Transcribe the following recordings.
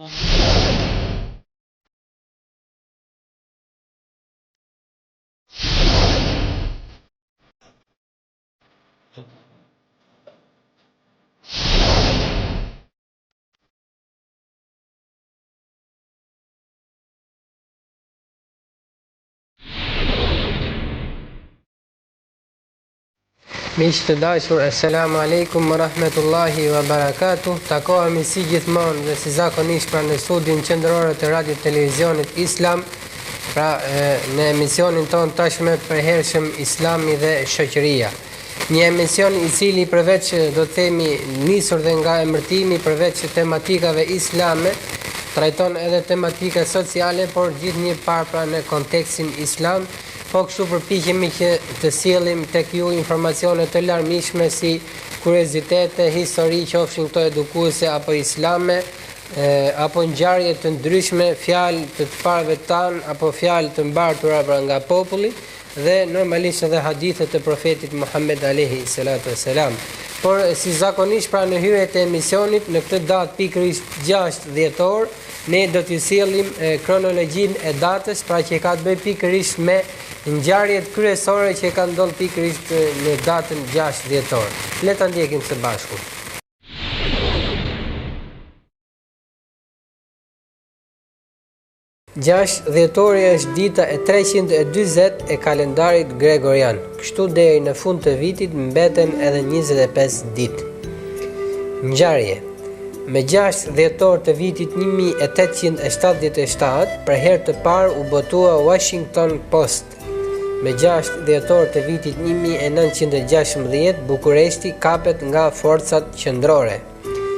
Miq të dashur, assalamu alaikum wa rahmetullahi wa barakatuh. Takohemi si gjithmonë dhe si zakonisht pra në studion qendror të Radio Televizionit Islam, pra në emisionin ton tashmë përhershëm Islami dhe shoqëria. Një emision i cili përveç do të themi nisur dhe nga emërtimi përveç tematikave islame, trajton edhe tematika sociale, por gjithnjë pra në kontekstin islam. Po kështu përpiqemi që të sjellim tek ju informacione të larmishme si kuriozitete, histori, qofshin këto edukuese apo islame, apo ngjarje të ndryshme, fjalë të parëve tan apo fjalë të mbartura nga populli dhe normalisht edhe hadithe të profetit Muhammed alayhi salatu wasalam. Por si zakonisht pra në hyrjet e emisionit në këtë datë pikërisht 6 dhjetor, ne do t'ju sjellim kronologjinë e datës, pra që ka të bëjë pikërisht me ngjarjet kryesore që kanë ndodhur pikërisht në datën 6 dhjetor. Le ta ndjekim së bashku. Gjashtë dhjetori është dita e 340 e kalendarit gregorian. Kështu deri në fund të vitit mbeten edhe 25 ditë. Ngjarje. Me 6 dhjetor të vitit 1877, për herë të parë u botua Washington Post. Me 6 dhjetor të vitit 1916, Bukureshti kapet nga forcat qendrore.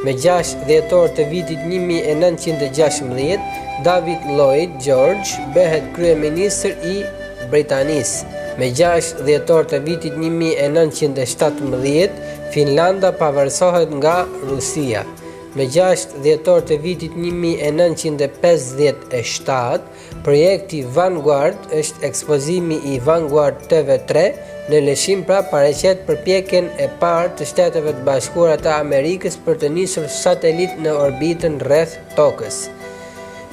Me 6 dhjetor të vitit 1916, David Lloyd George bëhet kryeministër i Britanisë. Me 6 dhjetor të vitit 1917, Finlanda pavarësohet nga Rusia. Me 6 dhjetor të vitit 1957, projekti Vanguard është ekspozimi i Vanguard TV3 në Lëshim, pra paraqet përpjekjen e parë të Shteteve të Bashkuara të Amerikës për të nisur satelit në orbitën rreth Tokës.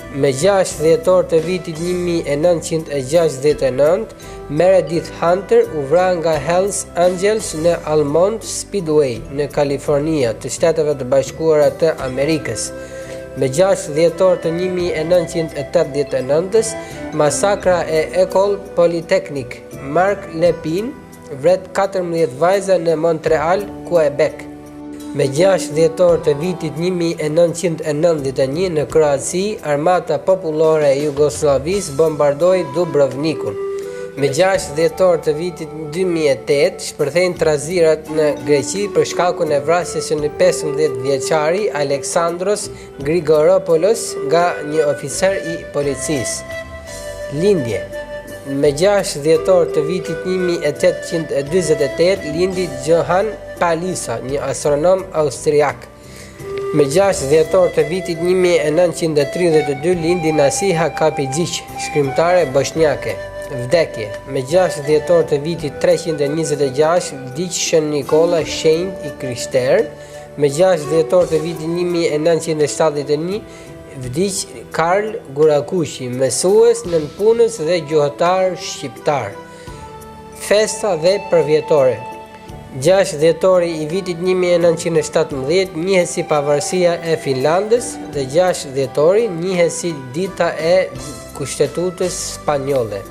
Me 6 dhjetor të vitit 1969, Meredith Hunter u vra nga Hells Angels në Almond Speedway në Kalifornia të Shteteve të Bashkuara të Amerikës. Me 6 dhjetor të 1989, masakra e École Polytechnique, Mark Lepin vret 14 vajza në Montreal, Quebec. Me 6 dhjetor të vitit 1991 në Kroaci, Armata Popullore e Jugosllavisë bombardoi Dubrovnikun. Me 6 dhjetor të vitit 2008, shpërthejnë trazirat në Greqi për shkakun e vrasjes së një 15 vjeçari Aleksandros Grigoropoulos nga një oficer i policisë. Lindje. Me 6 dhjetor të vitit 1848, lindi Johann Palisa, një astronom austriak. Me 6 dhjetor të vitit 1932, lindi Nasiha Kapidzic, shkrimtare bosnjake. Vdekje. Me 6 dhjetor të vitit 326, vdiq Shën Nikola, shenjt i krishterë. Me 6 dhjetor të vitit 1971, vdiq Karl Gurakushi, mësues, nënpunës dhe gjuhëtar shqiptar. Festa dhe përvjetore. 6 dhjetori i vitit 1917 njihet si pavarësia e Finlandës dhe 6 dhjetori njihet si dita e Kushtetutës Spanjolle.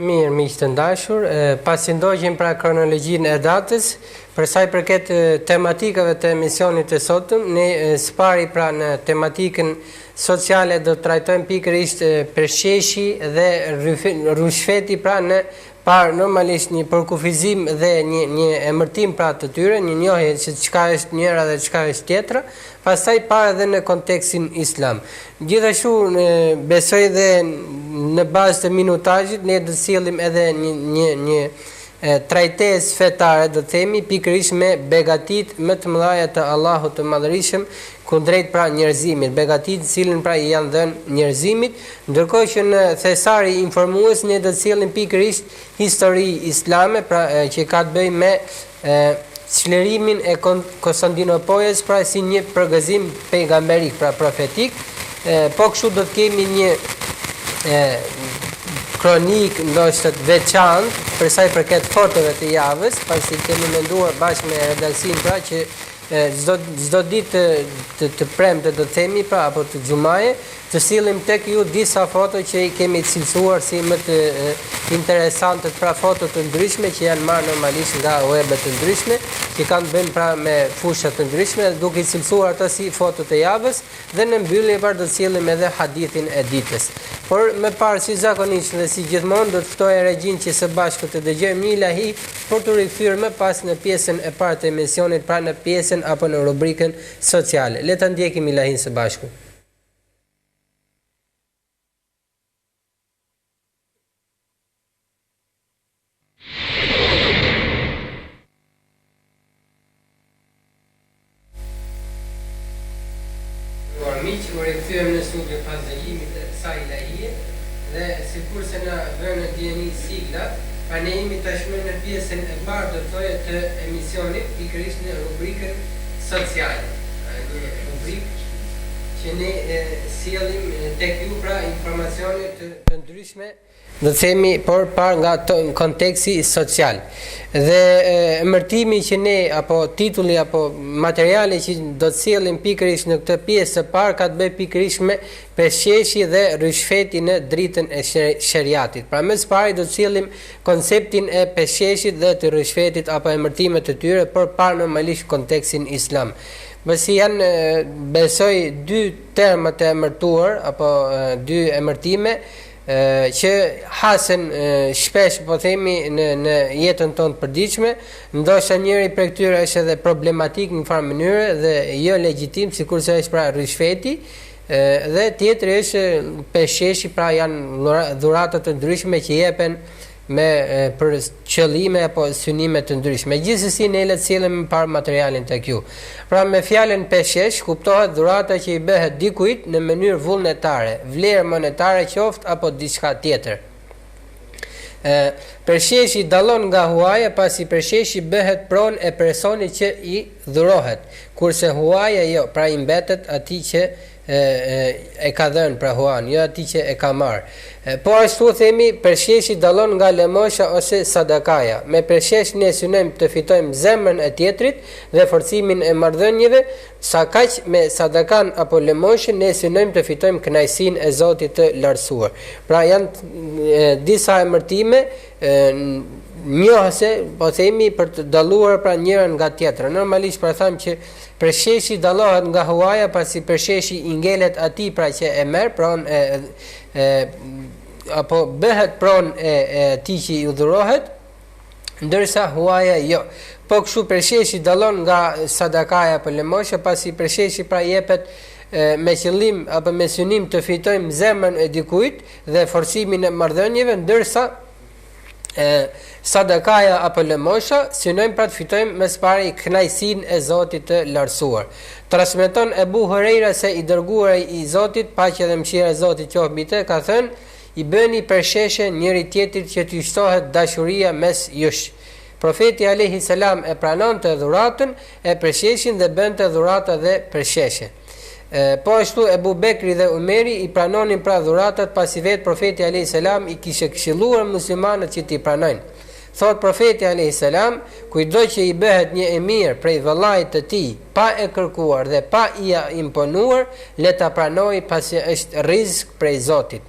Mirë, miq të dashur, pasi ndoqim pra kronologjinë e datës, për sa i përket tematikave të emisionit të sotëm, ne së pari pra në tematikën sociale do të trajtojmë pikërisht përshjeshi dhe rushfeti pra në parë normalisht një përkufizim dhe një emërtim pra të tyre, një njohje se çka është njëra dhe çka është tjetra, pastaj parë edhe në kontekstin islam. Gjithashtu besoj dhe në bazë të minutazhit ne do të sjellim edhe një trajtesë fetare, do të themi, pikërisht me begatit më të mëdha të Allahut të Madhërisëm kundrejt pra njerëzimit, begatit cilën pra i janë dhënë njerëzimit, ndërkohë që në thesari informues ne do të sillim pikërisht histori islame, pra që ka të bëjë me çlirimin e Konstantinopolës pra si një përgëzim pejgamberik, pra profetik, po kështu do të kemi një kronik ndoshta të veçantë për sa i përket fotove të javës, pasi kemi menduar bashkë me redaksin pra që çdo ditë të premte do të themi pra apo të xumaje të sillim tek ju disa foto që i kemi cilësuar si më të interesante, pra foto të ndryshme që janë marrë normalisht nga webet të ndryshme, që kanë të bëjnë pra me fusha të ndryshme, duke i cilësuar ato si foto të javës, dhe në mbyllje pra do të sillim edhe hadithin e ditës. Por më parë si zakonisht dhe si gjithmonë do të ftoj regjin që së bashku të dëgjojmë një ilahi për të rikthyer më pas në pjesën e parë të emisionit, pra në pjesën apo në rubrikën sociale. Le ta ndjekim ilahin së bashku. Në studio pas dëgjimit të kësaj ilahie dhe sikurse na vënë dieni sigla, pra ne jemi tashmë në pjesën e parë do thoya të emisionit, pikërisht në rubrikën sociale. Një rubrikë që ne sjellim tek ju pra informacione të ndryshme, do të themi, por par nga konteksti social. Dhe emërtimi që ne apo titulli apo materiali që do të sjellim pikërisht në këtë pjesë së parë ka të bëjë pikërisht me peshqeshi dhe rishfeti në dritën e sheriatit. Pra më së pari do të sjellim konceptin e peshqeshit dhe të rishfetit apo emërtimet e tyre, por par normalisht kontekstin islam. Pasi janë besoj dy terma të emërtuar apo dy emërtime që hasen shpesh po themi në jetën tonë të përditshme, ndoshta njëri prej këtyre është edhe problematik në farë mënyrë dhe jo legjitim, sikurse është pra rishfeti, dhe tjetri është peshqeshi, pra janë dhuratat të ndryshme që jepen me për qëllime apo synime të ndryshme. Gjithsesi ne le të sillim par materialin tek ju. Pra me fjalën peshqesh kuptohet dhurata që i bëhet dikujt në mënyrë vullnetare, vlerë monetare qoftë apo diçka tjetër. Peshqeshi dallon nga huaja pasi peshqeshi bëhet pronë e personit që i dhurohet, kurse huaja jo, pra i mbetet atij që e ka dhënë pra huan, jo atij që e ka marr. Po ashtu themi peshqeshi dallon nga lëmosha ose sadakaja. Me peshqesh ne synojmë të fitojmë zemrën e tjetrit dhe forcimin e marrëdhënieve, sa kaq me sadakan apo lëmoshën ne synojmë të fitojmë kënaqësinë e Zotit të lartësuar. Pra janë disa emërtime njohëse, po themi, për të dalluar pra njërën nga tjetra. Normalisht pra thamë që peshqeshi dallohet nga huaja pasi peshqeshi i ngelet atij pra që e merr pronë apo bëhet pronë e atij që i udhërohet, ndërsa huaja jo. Po kështu peshqeshi dallon nga sadakaja apo lëmosha pasi peshqeshi pra jepet me qëllim apo me synim të fitojmë zemrën e dikujt dhe forcimin e marrëdhënieve, ndërsa sadakaja apo lëmosha synojmë pra të fitojmë më së pari kënaqësinë e Zotit të lartësuar. Transmeton Ebu Hurajra se i dërguari i Zotit, paqja dhe mëshira e Zotit qoftë mbi të, ka thënë: i bëni peshqeshe njëri tjetrit që t'ju shtohet dashuria mes jush. Profeti alayhi salam e pranonte dhuratën e peshqeshin dhe bënte dhurata dhe peshqeshe. Po ashtu Ebu Bekri dhe Umeri i pranonin pra dhuratat pasi vetë profeti alayhi salam i kishte këshilluar muslimanët që t'i pranojnë. Thot profeti alayhi salam, kujdo që i bëhet një emir prej vëllait të tij pa e kërkuar dhe pa i imponuar, le ta pranojë pasi është rizq prej Zotit.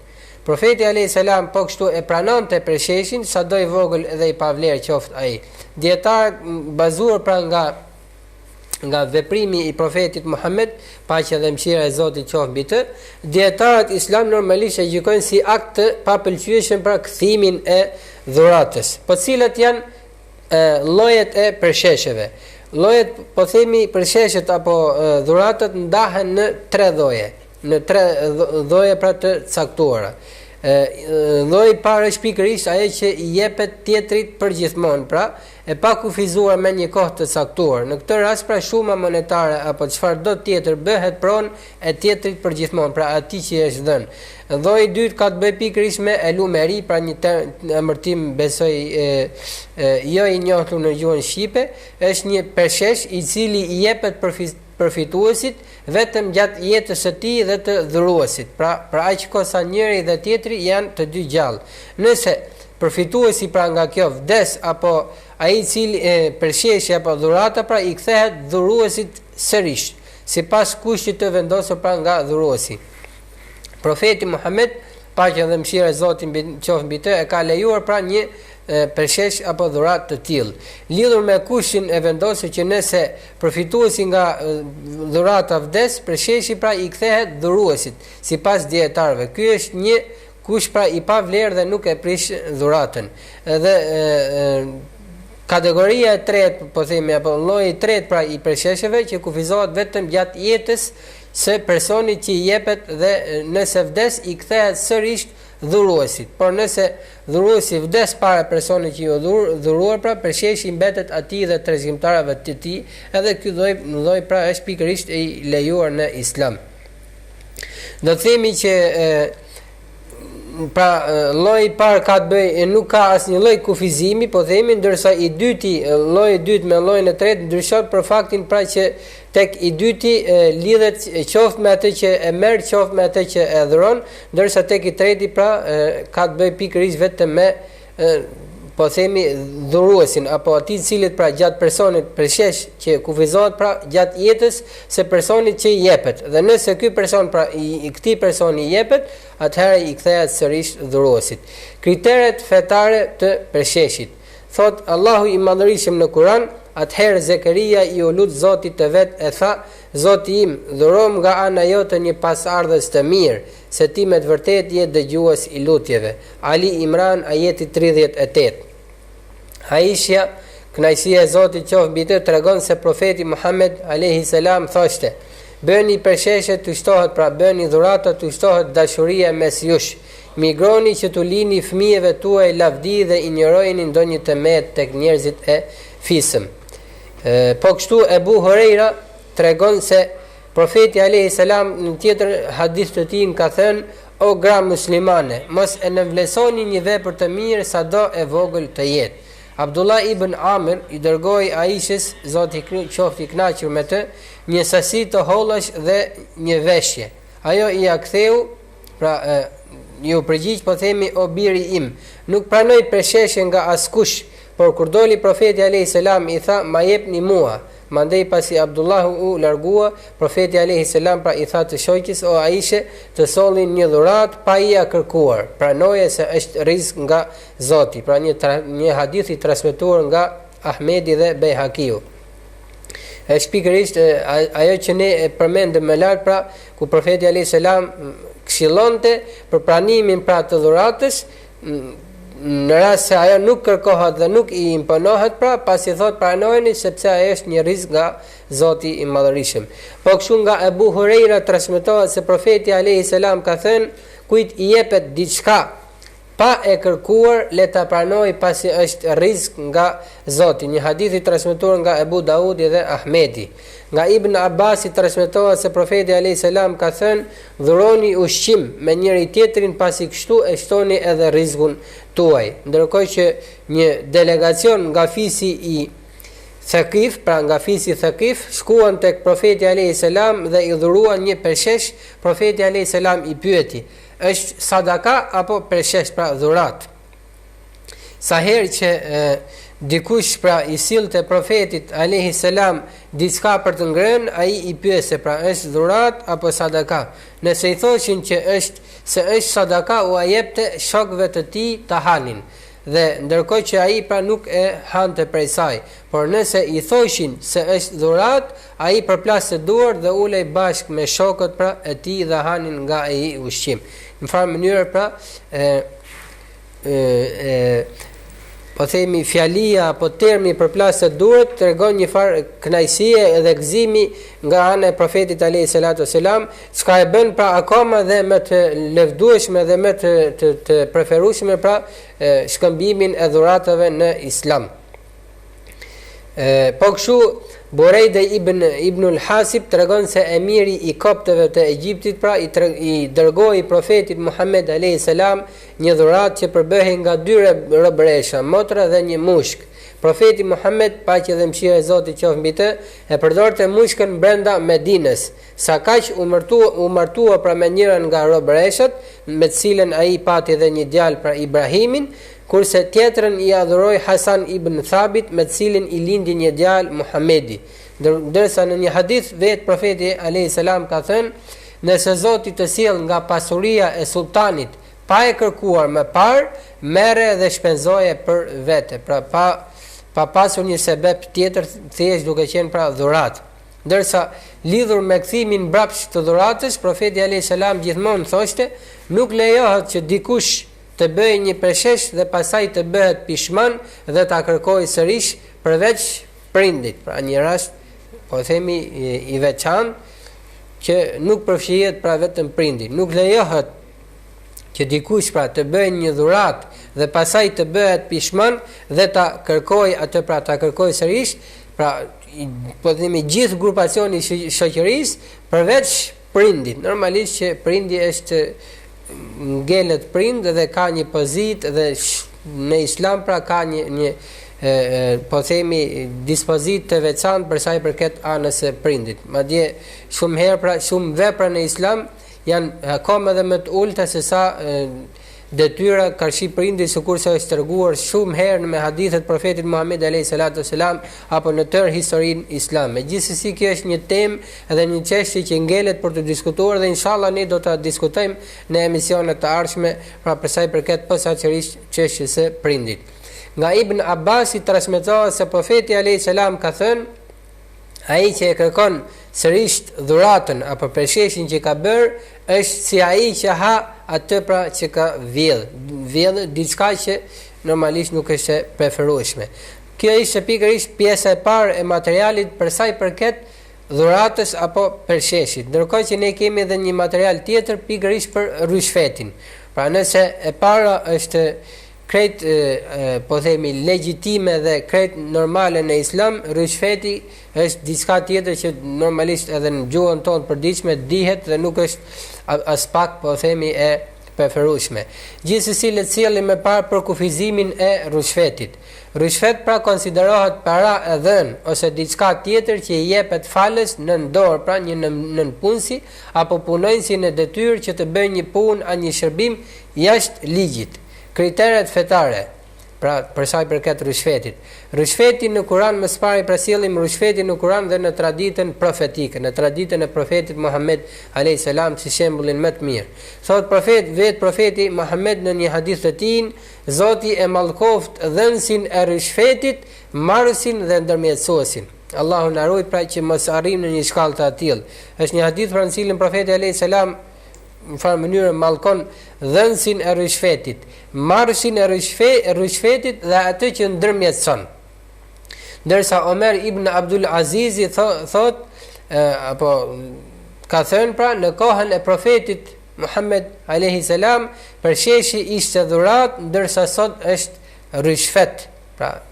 Profeti alayhi salam po kështu e pranonte peshqeshin, sado i vogël dhe i pavlerë qoftë ai. Dietar bazuar pra nga veprimi i profetit Muhammed, paqja dhe mëshira e Zotit qoftë mbi të, dietarët islam normalisht e gjykojnë si akt të papëlqyeshëm për kthimin e dhuratës. Po cilat janë llojet e peshqesheve? Llojet, po themi, peshqeshet apo dhuratat ndahen në tre lloje, në tre lloje pra të caktuara. Lloji parë është pikërisht ajo që i jepet tjetrit përgjithmonë, pra e pa kufizuar me një kohë të caktuar. Në këtë rast pra shuma monetare apo çfarëdo tjetër bëhet pronë e tjetrit përgjithmonë, pra atij që është dhënë. Lloji i dytë ka të bëjë pikërisht me elumeri, pra një emërtim besoj jo i njohur në gjuhën shqipe, është një pershesh i cili i jepet përfituesit vetëm gjatë jetës së tij dhe të dhuruesit. Pra aq kohë sa njëri dhe tjetri janë të dy gjallë. Nëse përfituesi pra nga kjo vdes apo ai i cili përsheshja apo dhurata pra i kthehet dhuruesit sërish, sipas kushtit të vendosur pra nga dhuruesi. Profeti Muhammed, paqja dhe mëshira e Zotit qoftë mbi të, e ka lejuar pra një përshesh apo dhurat të tillë, lidhur me kushtin e vendosur që nëse përfituesi nga dhurata vdes, përsheshi pra i kthehet dhuruesit, sipas dietarëve. Ky është një kush pra i pa vlerë dhe nuk e prish dhuratën. Edhe kategoria e tretë, po themi, apo lloji i tretë pra i përshesheve që kufizohet vetëm gjatë jetës së personit që i jepet dhe nëse vdes i kthehet sërish dhuruesit. Por nëse dhuruesi vdes para personit që i dhuruar, pra përsheshi mbetet atij dhe trezimtarëve të tij, edhe ky lloj pra është pikërisht i lejuar në Islam. Do të themi që pra lloji i parë ka të bëjë, nuk ka asnjë lloj kufizimi, po themi, ndërsa i dyti, lloji i dytë me llojin e tretë ndryshon për faktin pra që tek i dyti lidhet qoftë me atë që e merr, qoftë me atë që e dhuron, ndërsa tek i treti pra ka të bëjë pikërisht vetëm me po themi dhuruesin apo atij i cilit pra gjatë personit përshesh që kufizohet pra gjatë jetës së personit që i jepet. Dhe nëse ky person pra i këtij personi i jepet, atëherë i kthehet sërish dhuruesit. Kriteret fetare të përsheshit. Thot Allahu i Madhërisëm në Kur'an, atëherë Zekaria i u lut Zotit të vet e tha: Zoti im, dhurom nga ana jote një pasardhës të mirë, se ti me të vërtet je dëgjues i lutjeve. Ali Imran, ajeti 38. Aisha, kënaqësia e Zotit qoftë mbi të, tregon se profeti Muhammed alayhi salam thoshte: bëni përsheshe të shtohet, pra bëni dhurata të shtohet dashuria mes jush. Migroni që t'u lini fëmijëve tuaj lavdi dhe injorojeni ndonjë tëmet tek njerëzit e fisëm. Po kështu Ebu Hurajra tregon se profeti alayhi salam në tjetër hadith të tij ka thënë: o gra muslimane, mos e nënvlerësoni një vepër të mirë sado e vogël të jetë. Abdullah ibn Amir i dërgoi Aishës, Zoti qoftë i kënaqur me të, një sasi të hollash dhe një veshje. Ajo i ia ktheu, pra ju përgjigj, po themi: o biri im, nuk pranoj përsheshje nga askush, por kur doli profeti alayhis salam i tha: ma jepni mua. Mandej pasi Abdullahu u largua, profeti alayhis salam pra i tha të shoqës: o Aisha, të sollin një dhuratë pa ia kërkuar. Pranoje se është rizq nga Zoti. Pra një hadith i transmetuar nga Ahmedi dhe Bejhakiu. Është pikërisht ajo që ne e përmendëm më lart, pra ku profeti alayhis salam këshillonte për pranimin pra të dhuratës, në rast se ajo nuk kërkohet dhe nuk i imponohet, pra pasi thot pranojeni sepse ajo është një rizq nga Zoti i Madhërisëm. Po kështu nga Ebu Hurajra transmetohet se profeti alayhis salam ka thënë: kujt i jepet diçka pa e kërkuar, le ta pranoj pasi është rizq nga Zoti. Një hadith i transmetuar nga Ebu Daudi dhe Ahmedi. Nga Ibn Abbas i transmetohet se profeti alayhis salam ka thënë: dhuroni ushqim me njëri tjetrin, pasi kështu e shtoni edhe rizqun tuaj. Ndërkohë që një delegacion nga fisi i Thaqif, pra nga fisi Thaqif, shkuan tek profeti alayhis salam dhe i dhuruan një përshesh. Profeti alayhis salam i pyeti: është sadaka apo përshesh, pra dhurat? Sa herë që dikush pra i sillte profetit alayhis salam diçka për të ngrënë, ai i pyese pra është dhurat apo sadaka. Nëse i thoshin që është sadaka, u jepte shokëve të tij ta hanin, dhe ndërkohë që ai pra nuk e hante prej saj. Por nëse i thoshin se është dhurat, ai përplaste duar dhe ulej bashkë me shokët pra e tij dhe hanin nga ai ushqim. Në farë mënyrë pra po themi fjalia apo termi për plasë të duhet tregon një farë kënaqësie edhe gëzimi nga ana e profetit alayhi salatu wasalam, çka e bën pra akoma dhe më të lëvdueshme dhe më të preferueshme pra shkëmbimin e dhuratave në Islam. Po kështu Burejde ibn al-Hasib tregon se emiri i koptëve të Egjiptit pra i dërgoi profetit Muhammed alayhi salam një dhuratë që përbëhej nga 2 robëresha, motra dhe një mushk. Profeti Muhammed, paqja dhe mëshira e Zotit qoftë mbi të, e përdorte mushkën brenda Medinës. Sa kaq u martua pra me njërin nga robëreshat, me të cilën ai pati dhe një djalë pra Ibrahimin, kurse tjetrën i adhuroi Hasan ibn Thabit, me të cilin i lindi një djalë Muhamedi. Ndërsa në një hadith vetë profeti alayhi salam ka thënë, nëse Zoti të sjell nga pasuria e sultanit pa e kërkuar më parë, merre dhe shpenzoje për vete, pra pa pasur një sebeb tjetër, thjesht duke qenë pra dhuratë. Ndërsa lidhur me kthimin mbrapsht të dhuratës, profeti alayhi salam gjithmonë thoshte, nuk lejohet që dikush të bëjë një peshesh dhe pasaj të bëhet pishman dhe ta kërkojë sërish përveç prindit. Pra një rast, po themi i veçantë që nuk përfshihet pra vetëm prindi. Nuk lejohet që dikush pra të bëjë një dhuratë dhe pasaj të bëhet pishman dhe ta kërkojë atë pra ta kërkojë sërish, pra po themi gjithë grupacioni i shoqërisë përveç prindit. Normalisht që prindi është ngelet prind dhe ka një pozitë dhe në Islam pra ka një po themi dispozitë të veçantë për sa i përket anës së prindit. Madje shumë herë pra shumë vepra në Islam janë akoma edhe më të ulta se sa detyra karshi prindit, sikurse është treguar shumë herë me hadithet profetit Muhammed alayhi salatu wasalam apo në tërë historinë islame. Gjithsesi kjo është një temë edhe një çështje që ngelet për të diskutuar dhe inshallah ne do ta diskutojmë në emisionet të ardhshme pra për sa i përket posaçërisht çështjes së prindit. Nga Ibn Abbas i transmetohet se profeti alayhi salam ka thënë, ai që e kërkon sërish dhuratën apo përsheshin që ka bërë është si ai që ha atë pra që ka vjedh diçka që normalisht nuk është e preferueshme. Kjo ishte pikërisht pjesa e parë e materialit për sa i përket dhuratës apo përsheshit. Ndërkohë që ne kemi edhe një material tjetër pikërisht për rushfetin. Pra nëse e para është krejt po themi legjitime dhe krejt normale në Islam, rushfeti është diçka tjetër që normalisht edhe në gjuhën tonë përditshme dihet dhe nuk është as pak po themi e preferueshme. Gjithsesi le të sjellim më parë për kufizimin e rushfetit. Rushfet pra konsiderohet para e dhënë ose diçka tjetër që i jepet falës në dorë, pra një nënpunësi apo punonjësi në detyrë që të bëjë një punë a një shërbim jashtë ligjit. Kriteret fetare, pra për sa i përket rushfetit. Rushfeti në Kur'an më së pari përcjellim rushfetin në Kur'an dhe në traditën profetike, në traditën e profetit Muhammed alayhis salam si shembullin më të mirë. Thot profeti Muhammed në një hadith të tij, Zoti e mallkoft dhënësin e rushfetit, marrësin dhe ndërmjetësuesin. Allahu na ruaj pra që mos arrijmë në një shkallë të tillë. Është një hadith për cilin profeti alayhis salam në farë mënyrë mallkon dhënësin e rushfetit, marrësin e rushfetit dhe atë që ndërmjetëson. Ndërsa Omer ibn Abdul Aziz thot apo ka thënë pra në kohën e profetit Muhammed alayhi salam përsheshi ishte dhurat, ndërsa sot është rushfet, pra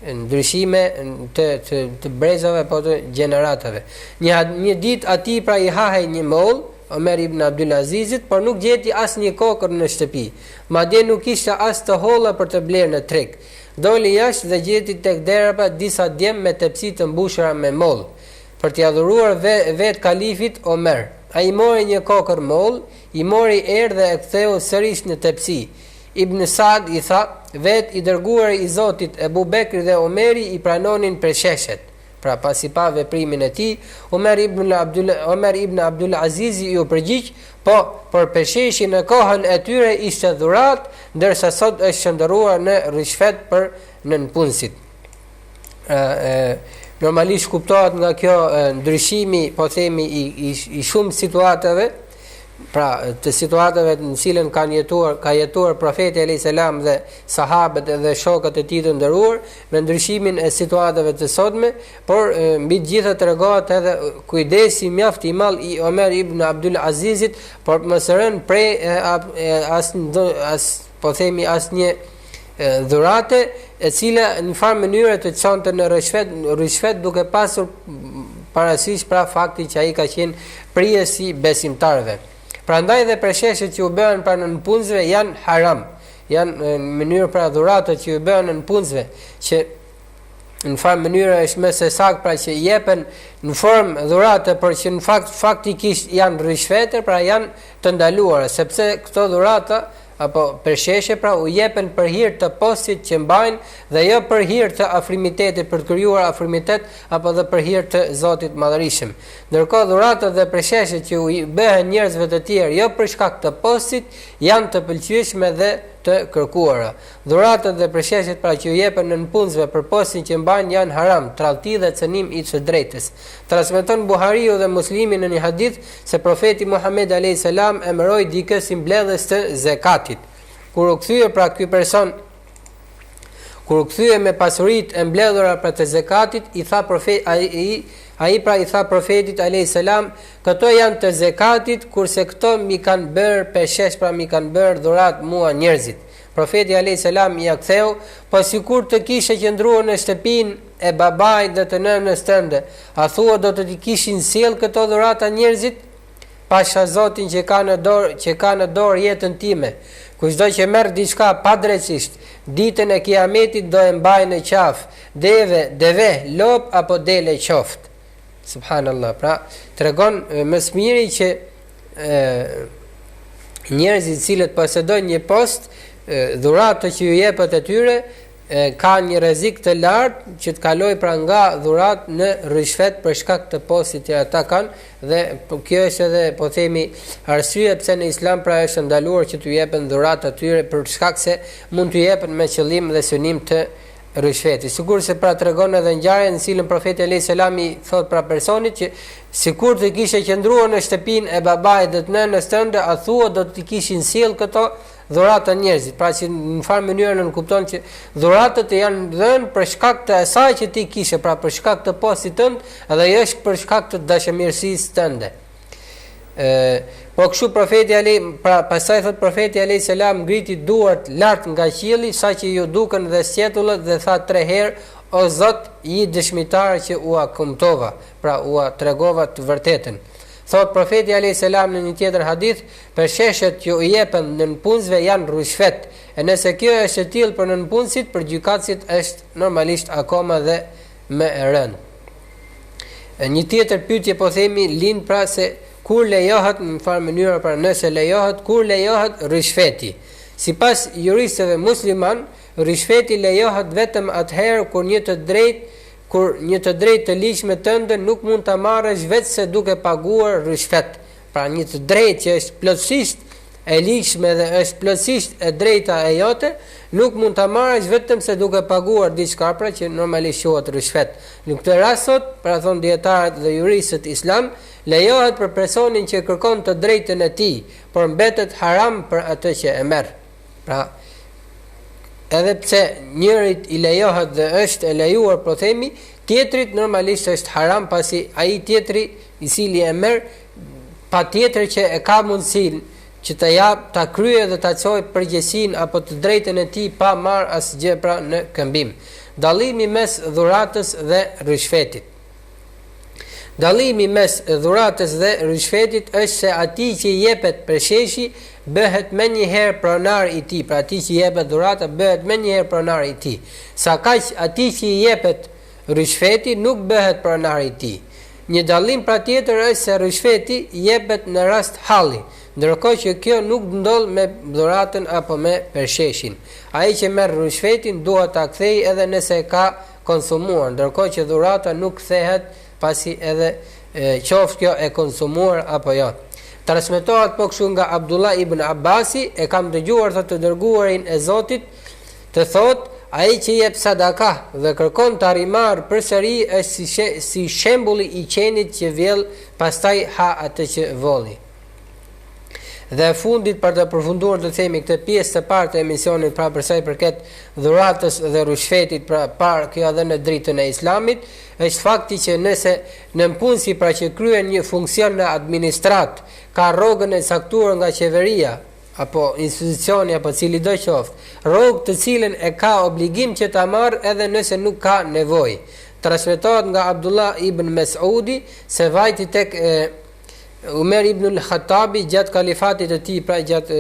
ndryshime të brezave apo të gjeneratave. Një ditë aty pra i hahej një moll Omer ibn Abdul Azizit, por nuk gjeti as një kokër në shtëpi. Madje nuk ishte as të holla për të blerë në treg. Doli jashtë dhe gjeti tek derapa disa djem me tepsi të mbushura me moll, për t'i adhuruar vet kalifit Omer. Ai mori një kokër moll, i mori erë dhe e ktheu sërish në tepsi. Ibn Saad i tha, vet i dërguar i Zotit Ebu Bekri dhe Omeri i pranonin përsheshet. Pra pasi pa veprimin e tij, Omer ibn Abdul Aziz ju përgjigj, po për pesheshin në kohën e tyre ishte dhurat, ndërsa sot është shndërruar në rushfet për nënpunësit. Normalisht kuptohet nga kjo ndryshimi, po themi i shumë situatave, pra të situatave në cilën ka jetuar profeti alayhis salam dhe sahabët dhe shokët e tij të nderuar, me ndryshimin e situatave të sotme, por mbi të gjitha tregohet edhe kujdesi mjaft i madh i Omer ibn Abdul Azizit, por mos rën prej asnjë dhurate e cila në farë mënyrë të çonte në rishvet duke pasur parasysh pra fakti që ai ka qenë prijesi besimtarëve. Prandaj dhe presheshët që u bëhen pra në punësve janë haram. Janë në mënyrë pra dhuratat që u bëhen në punësve që në farë mënyrë është më së saktë pra që jepen në formë dhurate, por që në faktikisht janë rishvete, pra janë të ndaluara, sepse këto dhurata apo përsheshe pra u jepen për hir të postit që mbajnë dhe jo për hir të afrimitetit, për të krijuar afrimitet apo dhe për hir të Zotit Madhërisëm. Ndërkohë dhuratat dhe përsheshet që u bëhen njerëzve të tjerë jo për shkak të postit janë të pëlqyeshme dhe të kërkuara. Dhuratat dhe përsheshet pra që u jepen në punësve për postin që mbajnë janë haram, tradhti dhe cënim i së drejtës. Transmeton Buhariu dhe Muslimi në një hadith se profeti Muhammed alayhis salam emëroi dikë si mbledhës të zekatit. Kur u kthye pra ky person, kur u kthye me pasuritë e mbledhura për të zekatit, i tha i tha profetit alayhis salam, këto janë të zekatit, kurse këto mi kanë bërë peshesh, pra mi kanë bërë dhurat mua njerëzit. Profeti alayhis salam ia ktheu, po sikur të kishe qëndruar në shtëpinë e babait dhe të nënës tënde, a thua do të t'i kishin sjell këto dhurata njerëzit? Pasha Zotin që ka në dorë jetën time. Kushdo që merr diçka padrejtisht, ditën e Kiametit do e mbajë në qafë, deve, lop apo dele qoftë. Subhanallah. Pra, tregon më së miri që njerëzit cilët posedojnë një post, dhuratë që ju jepet atyre ka një rrezik të lartë që të kaloj pra nga dhurat në rishfet për shkak të postit që ata kanë, dhe kjo është edhe po themi arsye pse në Islam pra është ndaluar që t'u jepen dhurat atyre për shkak se mund t'u jepen me qëllim dhe synim të rishfeti. Sigur se pra tregon edhe ngjarjen në cilën profeti alayhis salam i thot pra personit që sikur të kishe qëndruar në shtëpinë e babait dhe të nënës tënde, a thua do t'i kishin sjell këto dhurata njerëzit. Pra që në farë mënyrë në kupton që dhuratat janë dhënë për shkak të asaj që ti kishe, pra për shkak të postit tënd, edhe jo për shkak të dashamirësisë tënde. Po kështu profeti pastaj thot profeti alayhis salam ngriti duart lart nga qielli saqë ju dukën dhe sqetullët dhe tha 3 herë, o Zot, i dëshmitar që ua kumtova, pra ua tregova të vërtetën. Thot profeti alayhis salam në një tjetër hadith, përsheshet që u jepen në punësve janë rishfet. E nëse kjo është e tillë për nënpunësit, për gjykatësit është normalisht akoma dhe më e rëndë. Një tjetër pyetje po themi lind pra se kur lejohet në farë mënyrë, pra nëse lejohet, kur lejohet rishfeti. Sipas juristëve musliman, rishfeti lejohet vetëm atëherë kur një të drejtë të ligjshme tënde nuk mund ta marrësh vetë se duke paguar rishfet. Pra një të drejtë që është plotësisht e ligjshme dhe është plotësisht e drejta e jote, nuk mund ta marrësh vetëm se duke paguar diçka, pra që normalisht quhet rishfet. Në këtë rast sot, pra thon dietarët dhe juristët islam, lejohet për personin që kërkon të drejtën e tij, por mbetet haram për atë që e merr. Pra edhe pse njërit i lejohet dhe është e lejuar, po themi, tjetrit normalisht është haram, pasi ai tjetri i cili e merr patjetër që e ka mundësinë që të jap, ta kryejë dhe ta çojë përgjegjësinë apo të drejtën e tij pa marr asgjë pra në këmbim. Dallimi mes dhuratës dhe rishfetit. Dallimi mes dhuratës dhe rishfetit është se atij që jepet përsheshi bëhet më një herë pronar i tij, pra atij që jepet dhurata bëhet më një herë pronar i tij. Sa kaq atij që jepet rishfeti nuk bëhet pronar i tij. Një dallim pra tjetër është se rishfeti jepet në rast halli, ndërkohë që kjo nuk ndodh me dhuratën apo me përsheshin. Ai që merr rishfetin duhet ta kthejë edhe nëse ka konsumuar, ndërkohë që dhurata nuk kthehet pasi edhe qoftë kjo e konsumuar apo jo. Transmetohet po kështu nga Abdullah ibn Abbasi, e kam dëgjuar thotë të dërguarin e Zotit të thotë, ai që jep sadaka dhe kërkon të arrimar përsëri është si shembulli i qenit që vjell pastaj ha atë që volli. Dhe fundit për të përfunduar të themi këtë pjesë të parë të emisionit pra për sa i përket dhuratës dhe rushfetit pra parë kjo edhe në dritën e Islamit, është fakti që nëse në punësi pra që kryen një funksion në administrat, ka rrogën e caktuar nga qeveria apo institucioni apo cili do qoftë, rrogë të cilën e ka obligim që ta marrë edhe nëse nuk ka nevojë. Transmetohet nga Abdullah ibn Mes'udi se vajti tek Umer ibn al-Khattabi gjatë kalifatit të tij, pra gjatë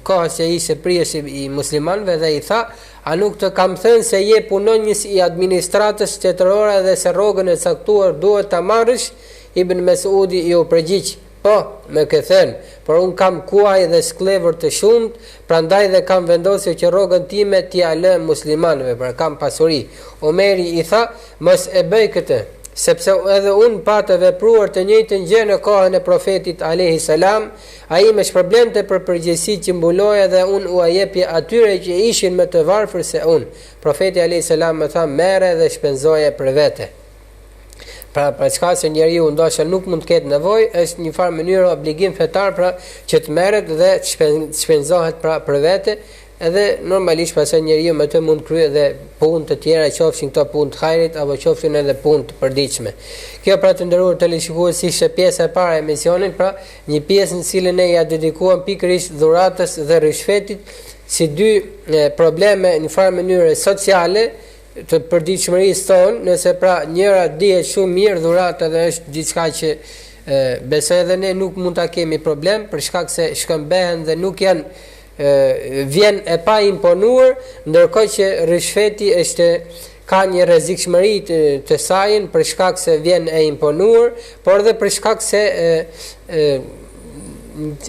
kohës që ishte priesi i muslimanëve dhe i tha: "A nuk të kam thënë se je punonjës i administratës shtetërore dhe se rrogën e caktuar duhet ta marrësh?" Ibn Mes'udi i u përgjigj: "Po, më ke thënë, por un kam kuaj dhe sklever të shumt, prandaj dhe kam vendosur që rrogën time t'ia lë muslimanëve, pra kam pasuri." Omeri i tha: "Mos e bëj këtë, sepse edhe unë pa të vepruar të njëjtën gjë në kohën e profetit alayhi salam, ai me shpërblente për përgjegjësitë që mbuloja dhe unë u jepja atyre që ishin më të varfër se unë. Profeti alayhi salam më tha: merre dhe shpenzoje për vete." Pra çka se njeriu ndoshta nuk mund të ketë nevojë, është një farë mënyrë obligim fetar pra që të merret dhe të shpenzohet pra për vete. Edhe normalisht pastaj njeriu me të mund krye edhe punë të tjera, qofshin këto punë të hajrit apo qofshin edhe punë të përditshme. Kjo pra të nderuar televizionistë si ishte pjesa e parë e emisionit, pra një pjesë në cilën ne ja dedikuam pikërisht dhuratës dhe rishfetit si dy probleme në farë mënyrë sociale të përditshmërisë tonë, nëse pra njëra dihet shumë mirë dhurata dhe është diçka që besoj edhe ne nuk mund ta kemi problem për shkak se shkëmbehen dhe nuk janë vjen e pa imponuar, ndërkohë që rishfeti ka një rrezikshmëri të saj për shkak se vjen e imponuar, por edhe për shkak se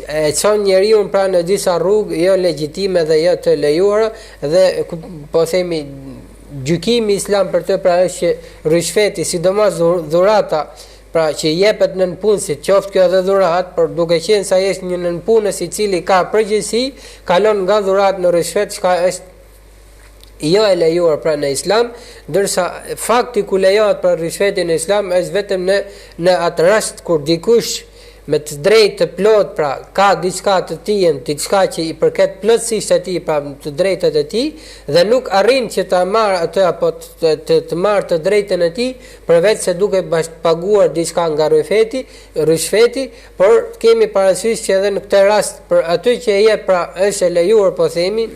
e çon njeriu pra në disa rrugë jo legjitime dhe jo të lejuara, dhe po themi gjykimi islam për të pra është që rishfeti, sidomos dhurata pra që jepet nën punësit, qoftë kjo edhe dhurat, por duke qenë se ai është një nënpunës i cili ka përgjegjësi, kalon nga dhurat në rishfet, çka është jo e lejuar pra në Islam, ndërsa fakti ku lejohet për rishfetin në Islam është vetëm në atë rast kur dikush me të drejtë të plot pra ka diçka të tij, diçka që i përket plotësisht atij pra të drejtat e tij dhe nuk arrin që ta marrë atë apo të marrë të drejtën e tij përveç se duke paguar diçka nga rishfeti, por kemi parasysh që edhe në këtë rast për aty që e jep pra është e lejuar po themi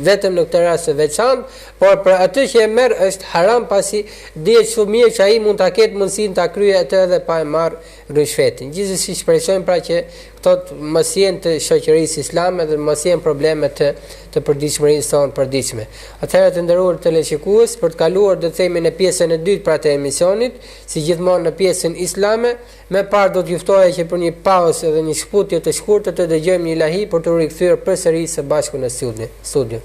vetëm në këtë rast të veçantë, por për atë që e merr është haram pasi dihet shumë mirë që ai mund ta ketë mundësinë ta kryejë atë edhe pa e marrë rishfetin. Gjithsesi shpresojmë pra që këto mos jenë të shoqërisë islame dhe mos jenë probleme të përditshmërisë tonë përditshme. Atëherë të nderuar teleshikues, për të kaluar do të themi në pjesën e dytë pra të emisionit, si gjithmonë në pjesën islame, më parë do t'ju ftoja që për një pauzë dhe një shkputje të shkurtër të dëgjojmë një ilahi për të rikthyer përsëri së bashku në studio.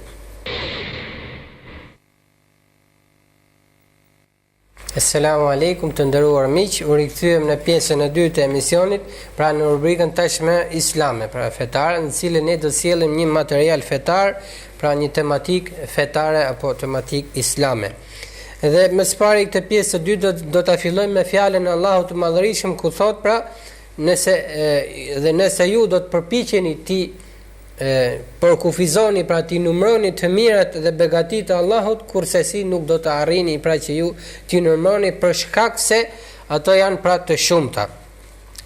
Assalamu alaikum të nderuar miq, u rikthyem në pjesën e dytë të emisionit, pra në rubrikën tashmë islame, pra fetare, në cilën ne do sjellim një material fetar, pra një tematik fetare apo tematik islame. Dhe më së pari këtë pjesë të dytë do ta fillojmë me fjalën e Allahut të Madhërisëm ku thot pra nëse ju do të përpiqeni ti përkufizoni pra ti numëroni të mirat dhe begatit e Allahut, kurse si nuk do të arrini pra që ju ti numëroni për shkak se ato janë pra të shumta.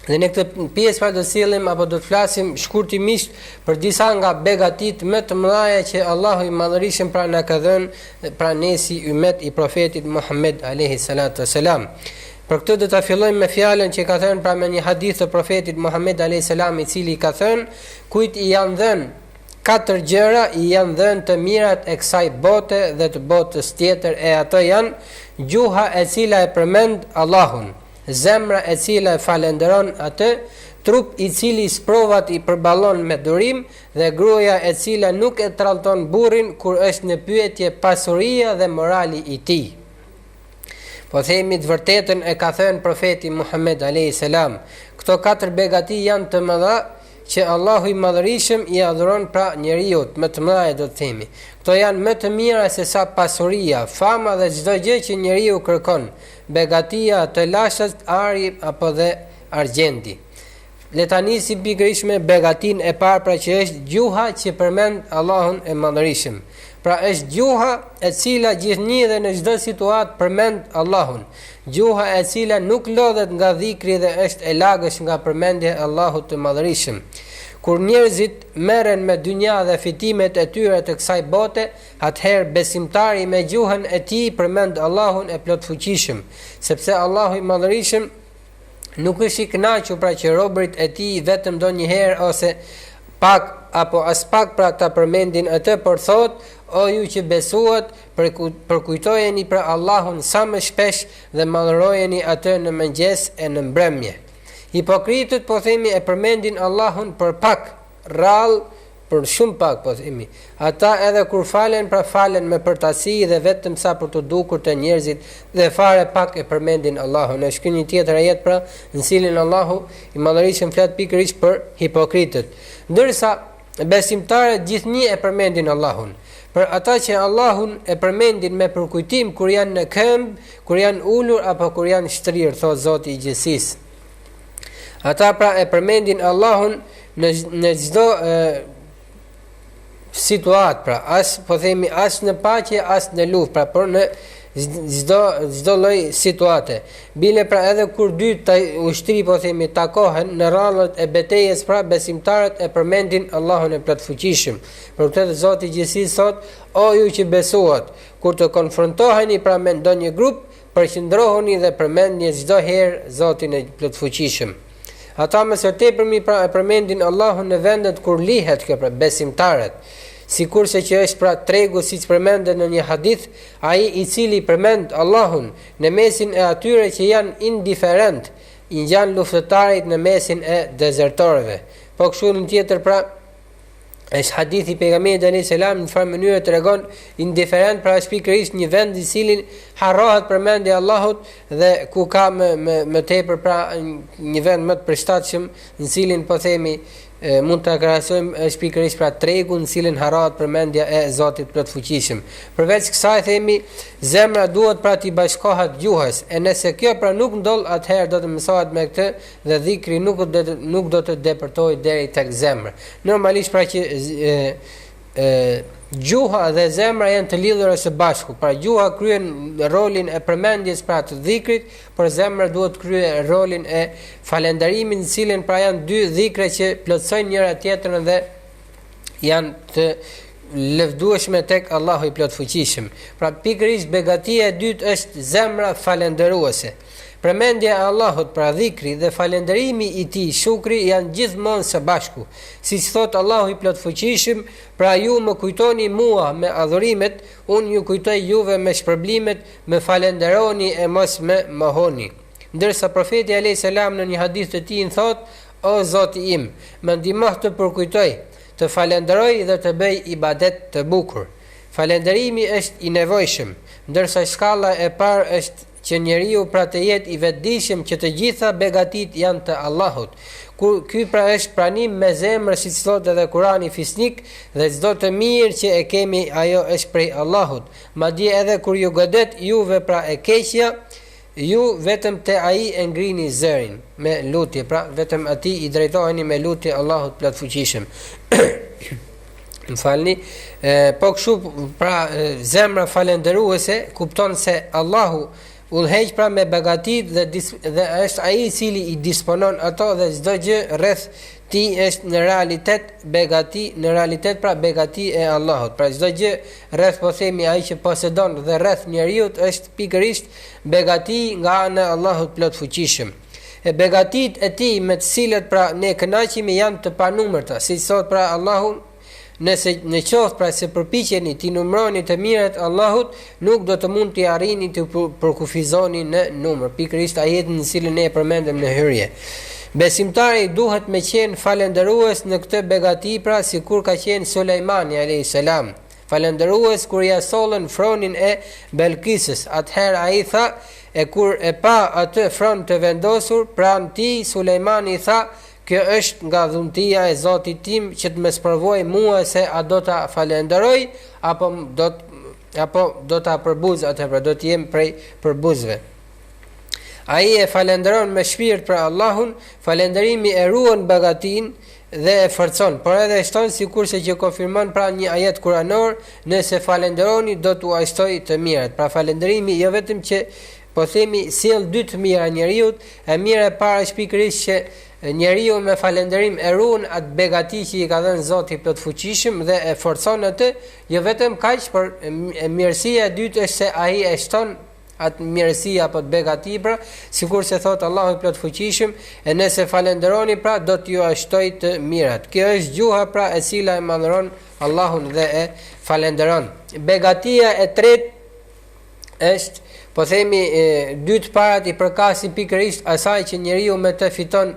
Dhe në këtë pjesë pra do sjellim apo do të flasim shkurtimisht për disa nga begatit më të mëdha që Allahu i Madhërisëm pra na ka dhënë pra ne si ummet i profetit Muhammed alayhi salatu wasalam. Për këtë do ta fillojmë me fjalën që ka thënë pra me një hadith të profetit Muhammed alayhi salam, i cili ka thënë: kujt i janë dhënë 4 gjëra, i janë dhënë të mirat e kësaj bote dhe të botës tjetër, e ato janë gjuha e cila e përmend Allahun, zemra e cila e falenderon atë, trup i cili sprovat i përballon me durim, dhe gruaja e cila nuk e trallton burrin kur është në pyetje pasuria dhe morali i tij. Po themi të vërtetën e ka thënë profeti Muhammed alayhi salam. Këto 4 begati janë të mëdha që Allahu i Madhërisëm i adhuron pra njeriu, më të mëdha do të themi. Këto janë më të mira se sa pasuria, fama dhe çdo gjë që njeriu kërkon, begatia, të lashët, ari apo dhe argjendi. Le ta nisim pikërisht me begatin e parë, pra që është gjuha që përmend Allahun e Madhërisëm. Pra është gjuha e cila gjithnjë dhe në çdo situatë përmend Allahun. Gjuha e cila nuk lodhet nga dhikri dhe është e lagësh nga përmendja e Allahut të Madhërisëm. Kur njerëzit merren me dynja dhe fitimet e tyre të kësaj bote, atëherë besimtari me gjuhën e tij përmend Allahun e plotfuqishëm, sepse Allahu i Madhërisëm nuk është i kënaqur pra që robërit e tij vetëm ndonjëherë ose pak apo as pak pra ta përmendin atë, por thot: o ju që besuat, përkujtojeni për Allahun sa më shpesh dhe madhërojeni atë në mëngjes e në mbrëmje. Hipokritët po themi e përmendin Allahun për pak, rrallë, për shumë pak po themi. Ata edhe kur falen, pra falen me përtasi dhe vetëm sa për të dukur të njerëzit dhe fare pak e përmendin Allahun. Është ky një tjetër ajet pra në cilin Allahu i Madhërisëm flet pikërisht për hipokritët. Ndërsa besimtarët gjithnjë e përmendin Allahun. Për ata që Allahun e përmendin me përkujtim kur janë në këmbë, kur janë ulur apo kur janë shtrirë, thot Zoti i gjithësisë. Ata pra e përmendin Allahun në çdo situatë, pra as po themi as në paqe as në luftë, pra por në çdo lloj situate. Bile pra edhe kur dy ushtri po themi takohen në rrallët e betejës, pra besimtarët e përmendin Allahun e plotfuqishëm. Për këtë Zoti i gjithësisë thot: o ju që besuat, kur të konfrontoheni pra me ndonjë grup, përqendrohuni dhe përmendni çdo herë Zotin e plotfuqishëm. Ata më së tepërmi pra e përmendin Allahun në vendet kur lihet kjo pra besimtarët. Sikurse që është pra tregu siç përmendet në një hadith, ai i cili përmend Allahun në mesin e atyre që janë indiferent, i ngjan luftëtarit në mesin e dezertorëve. Po kështu në tjetër pra është hadithi pejgamberit alayhis salam në farë mënyrë tregon indiferent pra është pikërisht një vend i cilin harrohet përmendja e Allahut dhe ku ka më tepër pra një vend më të përshtatshëm në cilin po themi mund ta krahasojmë është pikërisht pra tregu në cilin harrohet përmendja e Zotit plotfuqishëm. Përveç kësaj themi zemra duhet pra t'i bashkohet gjuhës, e nëse kjo pra nuk ndodh, atëherë do të mësohet me këtë dhe dhikri nuk do të depërtojë deri tek zemra. Normalisht pra që gjuha dhe zemra janë të lidhura së bashku. Pra gjuha kryen rolin e përmendjes pra të dhikrit, por zemra duhet krye rolin e falënderimit, në cilin pra janë dy dhikre që plotësojnë njëra tjetrën dhe janë të lëvdueshme tek Allahu i plotfuqishëm. Pra pikërisht begatia e dytë është zemra falënderuese. Përmendja e Allahut, pra dhikri dhe falënderimi i tij, shukri, janë gjithmonë së bashku. Siç thot Allahu i plotfuqishëm, pra ju më kujtoni mua me adhurimet, unë ju kujtoj juve me shpërblimet, më falënderoni e mos më mohoni. Ndërsa profeti alayhis salam në një hadith të tij thot: o Zoti im, më ndihmo të përkujtoj, të falenderoj dhe të bëj ibadet të bukur. Falënderimi është i nevojshëm, ndërsa shkalla e parë është që njeriu pra të jetë i vetëdijshëm që të gjitha begatit janë të Allahut. Ky pra është pranim me zemër, siç thotë edhe Kurani fisnik, dhe çdo të mirë që e kemi ajo është prej Allahut. Madje edhe kur ju godet juve pra e keqja, ju vetëm te ai e ngrini zërin me lutje, pra vetëm atij i drejtoheni me lutje Allahut plotfuqishëm. Më falni, po kështu pra zemra falënderuese kupton se Allahu udhëheq pra me begatit dhe është ai i cili i disponon ato dhe çdo gjë rreth ti është në realitet pra begati e Allahut. Pra çdo gjë rreth po themi ai që posedon dhe rreth njeriu është pikërisht begati nga ana e Allahut plotfuqishëm. E begatit e tij me të cilët pra ne kënaqemi janë të panumërta, siç thot pra Allahu: nëse në qoftë pra se përpiqeni t'i numëroni të mirat Allahut, nuk do të mund t'i arrini të përkufizoni në numër. Pikërisht ajetin në cilën ne e përmendëm në hyrje. Besimtari duhet me qenë falënderues në këtë begati, pra sikur ka qenë Sulejmani alayhis salam. Falënderues kur ja sollën fronin e Belkisës. Atëherë ai tha, e kur e pa atë fron të vendosur pranë tij, Sulejmani tha: kjo është nga dhuntia e Zotit tim që të më sprovoj mua se a do ta falenderoj apo do ta përbuz atë, pra do të jem prej përbuzve. Ai e falenderon me shpirt për Allahun, falënderimi e ruan begatin dhe e forcon, por edhe shton sikurse që konfirmon pra një ajet kuranor, nëse falenderoni do t'u ashtoj të mirat. Pra falënderimi jo vetëm që po themi sjell dy të mira njeriu, e mira e para është pikërisht që njeriu me falënderim e ruan atë begati që i ka dhënë Zoti plot fuqishëm dhe e forcon atë, jo vetëm kaq, por mirësia e dytë është se ai e shton atë mirësi apo të begati, pra sikur se thot Allahu i plot fuqishëm, e nëse falenderoni pra do t'ju ashtoj të mirat. Kjo është gjuha pra e cila e madhron Allahun dhe e falenderon. Begatia e tretë është, po themi, dy të parat i përkasin pikërisht asaj që njeriu me të fiton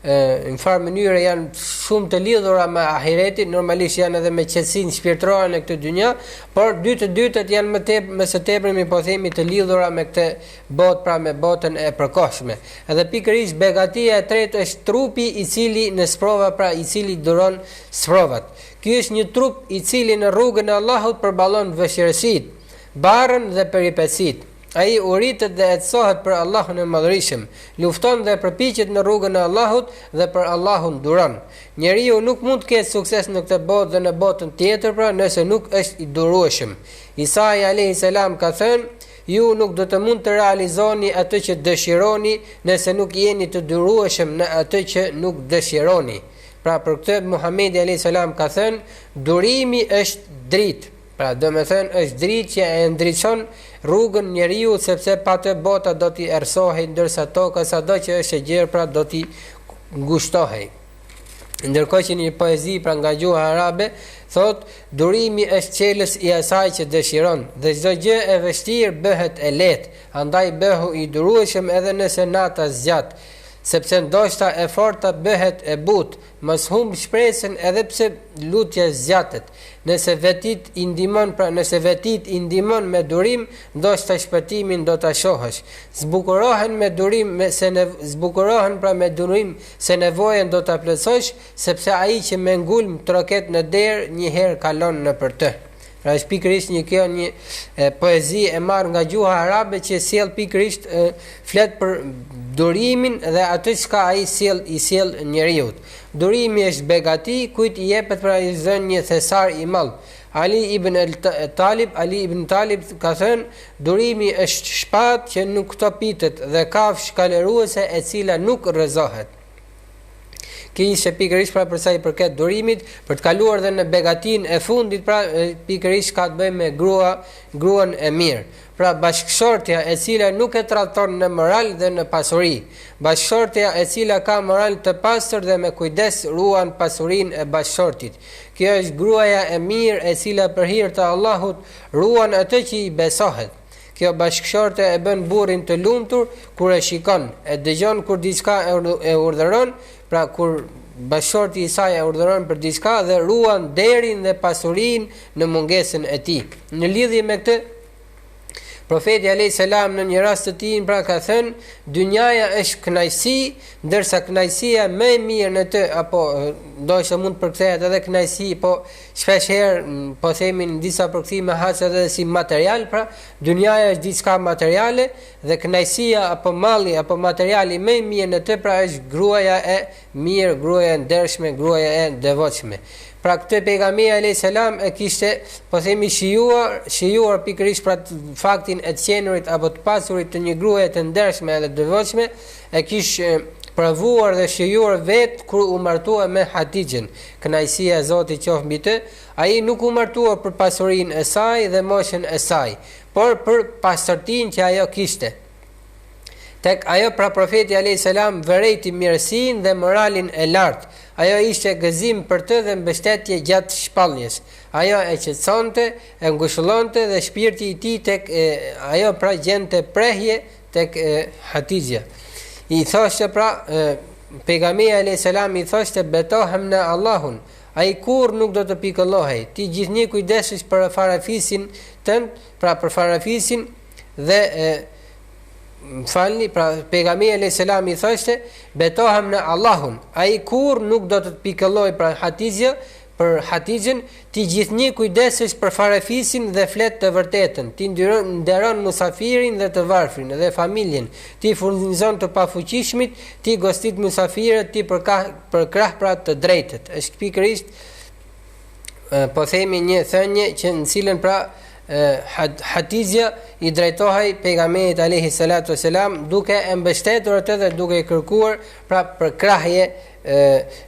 në farë mënyrë janë shumë të lidhura me ahiretin, normalisht janë edhe me qetësinë shpirtërore në këtë dynja, por dy të dytët janë më së tepërmi po themi të lidhura me këtë botë, pra me botën e përkohshme. Edhe pikërisht begatia e tretë është trupi i cili në sprova, pra i cili duron sprovat. Ky është një trup i cili në rrugën e Allahut përballon vështirësitë, barrën dhe peripecitë. Ai uritet dhe etsohet për Allahun e Madhërisëm, lufton dhe përpiqet në rrugën e Allahut dhe për Allahun duron. Njeriu nuk mund të ketë sukses në këtë botë dhe në botën tjetër, pra nëse nuk është i durueshëm. Isa alayhis salam ka thënë: ju nuk do të mund të realizoni atë që dëshironi nëse nuk jeni të durueshëm në atë që nuk dëshironi. Pra për këtë Muhamedi alayhis salam ka thënë: durimi është dritë. Pra do me thënë është dritë që e ndriçon rrugën njeriu, sepse pa të bota do t'i ersohej, ndërsa toka sado që është e gjerë pra do t'i ngushtohej. Ndërkohë që një poezi pra nga gjuha arabe thot: durimi është qelës i asaj që dëshiron, dhe çdo gjë e vështirë bëhet e lehtë, andaj bëhu i durueshëm edhe nëse nata zgjat, sepse ndoshta e forta bëhet e butë, mos humb shpresën edhe pse lutja zgjatet. Nëse vetit i ndihmon me durim, ndoshta shpëtimin do ta shohësh. Zbukurohen me durim zbukurohen pra me durim se nevojën do ta plotësosh, sepse ai që me ngulm troket në derë një herë kalon nëpër të. Pra është pikërisht një poezi e marrë nga gjuha arabe që sjell pikërisht flet për durimin dhe atë çka ai i sjell njeriu. Durimi është begati, kujt i jepet pra i zën një thesar i madh. Ali ibn Talib ka thënë: durimi është shpatë që nuk topitet dhe kafshë kaleruese e cila nuk rrezohet. Kjo ishte pikërisht pra për sa i përket durimit, për të kaluar dhe në begatin e fundit, pra pikërisht ka të bëjë me gruan e mirë. Pra bashkëshortja e cila nuk e tradhton në moral dhe në pasuri, bashkëshortja e cila ka moral të pastër dhe me kujdes ruan pasurinë e bashkëshortit. Kjo është gruaja e mirë e cila për hir të Allahut ruan atë që i besohet. Kjo bashkëshorte e bën burrin të lumtur kur e shikon, e dëgjon kur diçka e urdhëron, pra kur bashkëshorti i saj e urdhëron për diçka dhe ruan derin dhe pasurinë në mungesën e tij. Në lidhje me këtë, Profeti alayhis salam në një rast të tij pra ka thënë: dynjaja është kënaqësi, ndërsa kënaqësia më e mirë në të, apo ndoshta mund të përkthehet edhe kënaqësi, po shpesh herë po themi në disa përkthime hahet edhe si material, pra dynjaja është diçka materiale dhe kënaqësia apo malli apo materiali më i mirë në të pra është gruaja e mirë, gruaja e ndershme, gruaja e devotshme. Pra këtë pejgamberi alayhis salam e kishte po themi shijuar pikërisht pra faktin e të qenurit apo të pasurit të një gruaje të ndershme dhe devotshme, e kishte provuar dhe shijuar vet kur u martua me Hatixhen. Kënaqësia e Zotit qoftë mbi të, ai nuk u martua për pasurinë e saj dhe moshën e saj, por për pastërtinë që ajo kishte. Tek ajo pra profeti alayhis salam vërejti mirësinë dhe moralin e lartë. Ajo ishte gëzim për të dhe mbështetje gjatë shpalljes. Ajo e qetësonte, e ngushëllonte dhe shpirti i tij tek ajo pra gjente prehje tek Hatixha. I thoshte pra pejgamberi alayhis salam i thoshte: betohem në Allahun, ai kur nuk do të pikëllohej. Ti gjithnjë kujdesesh për farafisin tënd, pra për farafisin dhe falni, pra pejgamberi alayhis salam i thoshte: betohem në Allahun, ai kur nuk do të pikëlloj pra Hatixha për Hatixhen, ti gjithnjë kujdesesh për farefisin dhe flet të vërtetën, ti nderon musafirin dhe të varfrin dhe familjen, ti furnizon të pafuqishmit, ti gostit musafirët, ti përkrah pra të drejtët. Është pikërisht po themi një thënie që në cilën pra Hatixha i drejtohej pejgamberit alayhi salatu wasalam duke e mbështetur atë dhe duke i kërkuar pra për krahje,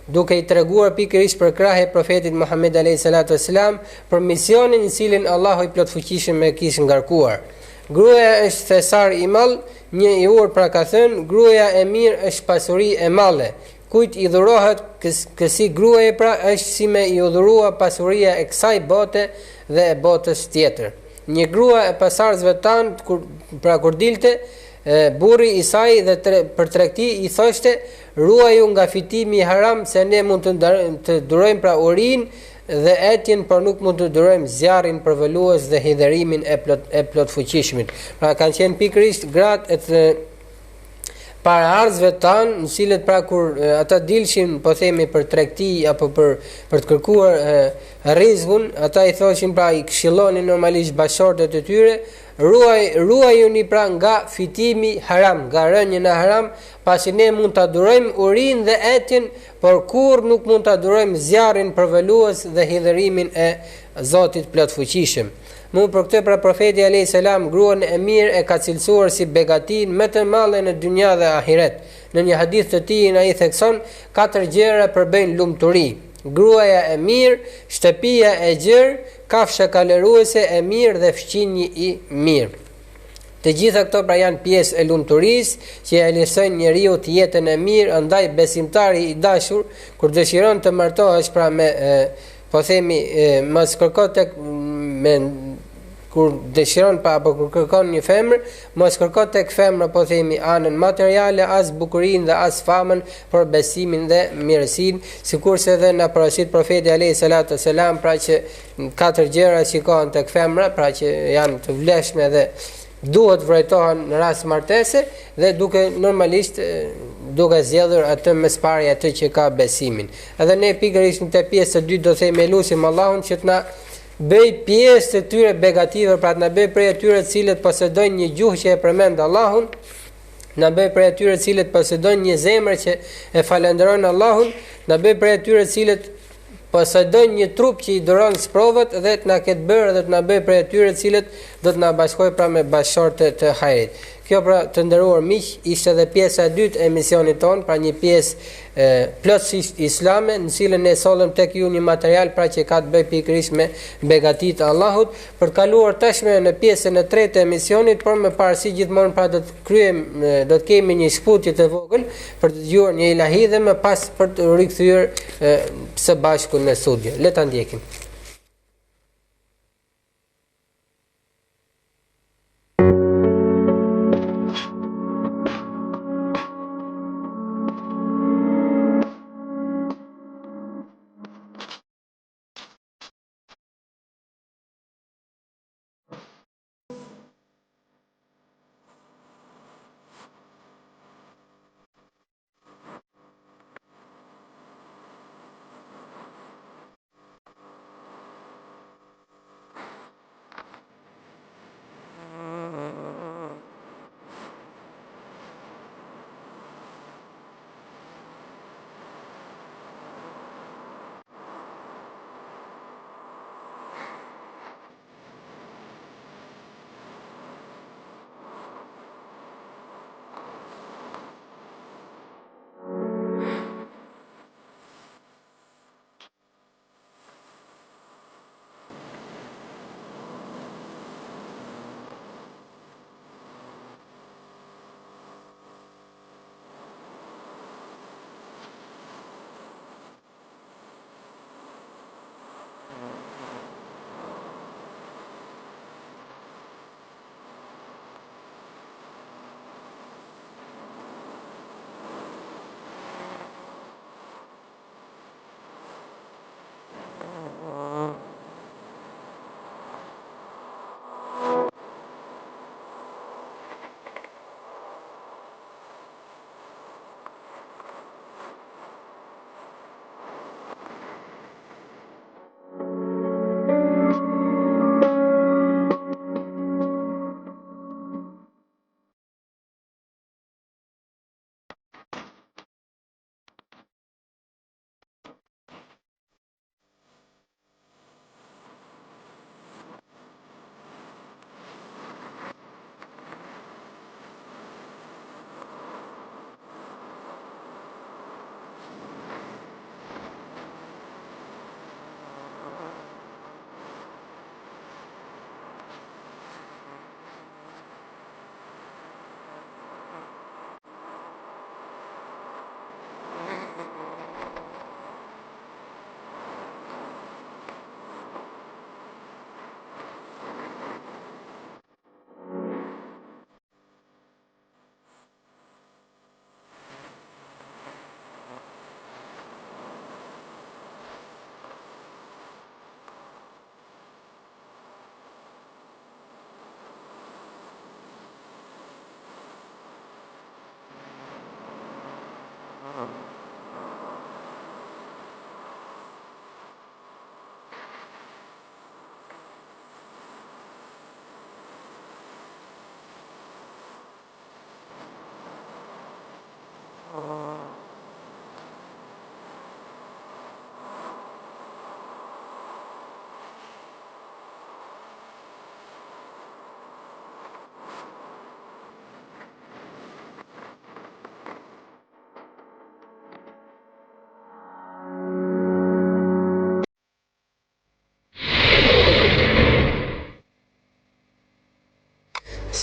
duke i treguar pikërisht për krahje profetit Muhammed alayhi salatu wasalam për misionin i cilin Allahu i plotfuqishëm e kishte ngarkuar. Gruaja është thesar i mall, një i ur pra ka thënë, gruaja e mirë është pasuri e madhe. Kujt i dhurohet kësi gruaje pra është si me i udhurua pasuria e kësaj bote dhe e botës tjetër. Një grua e pasarzve tanë kur dilte, burri i saj dhe për tregti i thoshte, ruaju nga fitimi i haram se ne mund të durojmë pra urinë dhe etjen, por nuk mund të durojmë zjarrin përvolues dhe hidherimin e plotfuqishmit. Pra kanë qenë pikërisht gratë e para arzëve tanë, në cilët pra kur ata dilshin, po themi për tregti apo për të kërkuar rizqun, ata i thoshin pra i këshillonin normalisht bashortët e tyre, ruajuni pra nga fitimi haram, nga rënjën e haram, pasi ne mund ta durojmë urinë dhe etjen, por kur nuk mund ta durojmë zjarrin përvolues dhe hidherimin e Zotit plotfuqishëm. Për këtë pra profeti alayhis salam gruan e mirë e ka cilësuar si begatin më të madhe në dynja dhe ahiret. Në një hadith të tij ai thekson 4 gjëra përbëjnë lumturi: gruaja e mirë, shtëpia e gjerë, kafsha kaleruese e mirë dhe fqinji i mirë. Të gjitha këto pra janë pjesë e lumturisë që e lëshojnë njeriu të jetën e mirë. Andaj besimtari i dashur kur dëshiron të martohesh pra me po themi mos kërko tek kur dëshiron pa apo kur kërkon një femër, mos kërko tek femra po themi anën materiale, as bukurinë dhe as famën, por besimin dhe mirësinë, sikurse edhe na porosit profeti alayhi salatu wasalam pra që 4 gjëra shikohen tek femra, pra që janë të vlefshme dhe duhet vërejtohen në rast martese dhe duke normalisht duke zgjedhur atë më së pari atë që ka besimin. Edhe ne pikërisht në të pjesë të dytë do themi lutim Allahun që të na bëj pjesë të tyre begative, pra të na bëj prej atyre të cilët posedojnë një gjuhë që e përmend Allahun, na bëj prej atyre të cilët posedojnë një zemër që e falenderojnë Allahun, na bëj prej atyre të cilët posedojnë një trup që i duron sprovat dhe të na ketë bërë dhe të na bëj prej atyre të cilët do të na bashkojë pra me bashortë të hajrit. Kjo pra të nderuar miq ishte edhe pjesa e dytë e misionit ton, pra një pjesë plotësisht islame, në cilën ne sollëm tek ju një material pra që ka të bëjë pikërisht me begatitë e Allahut, për të kaluar tashmë në pjesën e tretë e misionit, por më parë si gjithmonë pra do të kemi një shkputje të vogël për të dëgjuar një ilahi dhe më pas për të rikthyer së bashku në studio. Le ta ndjekim.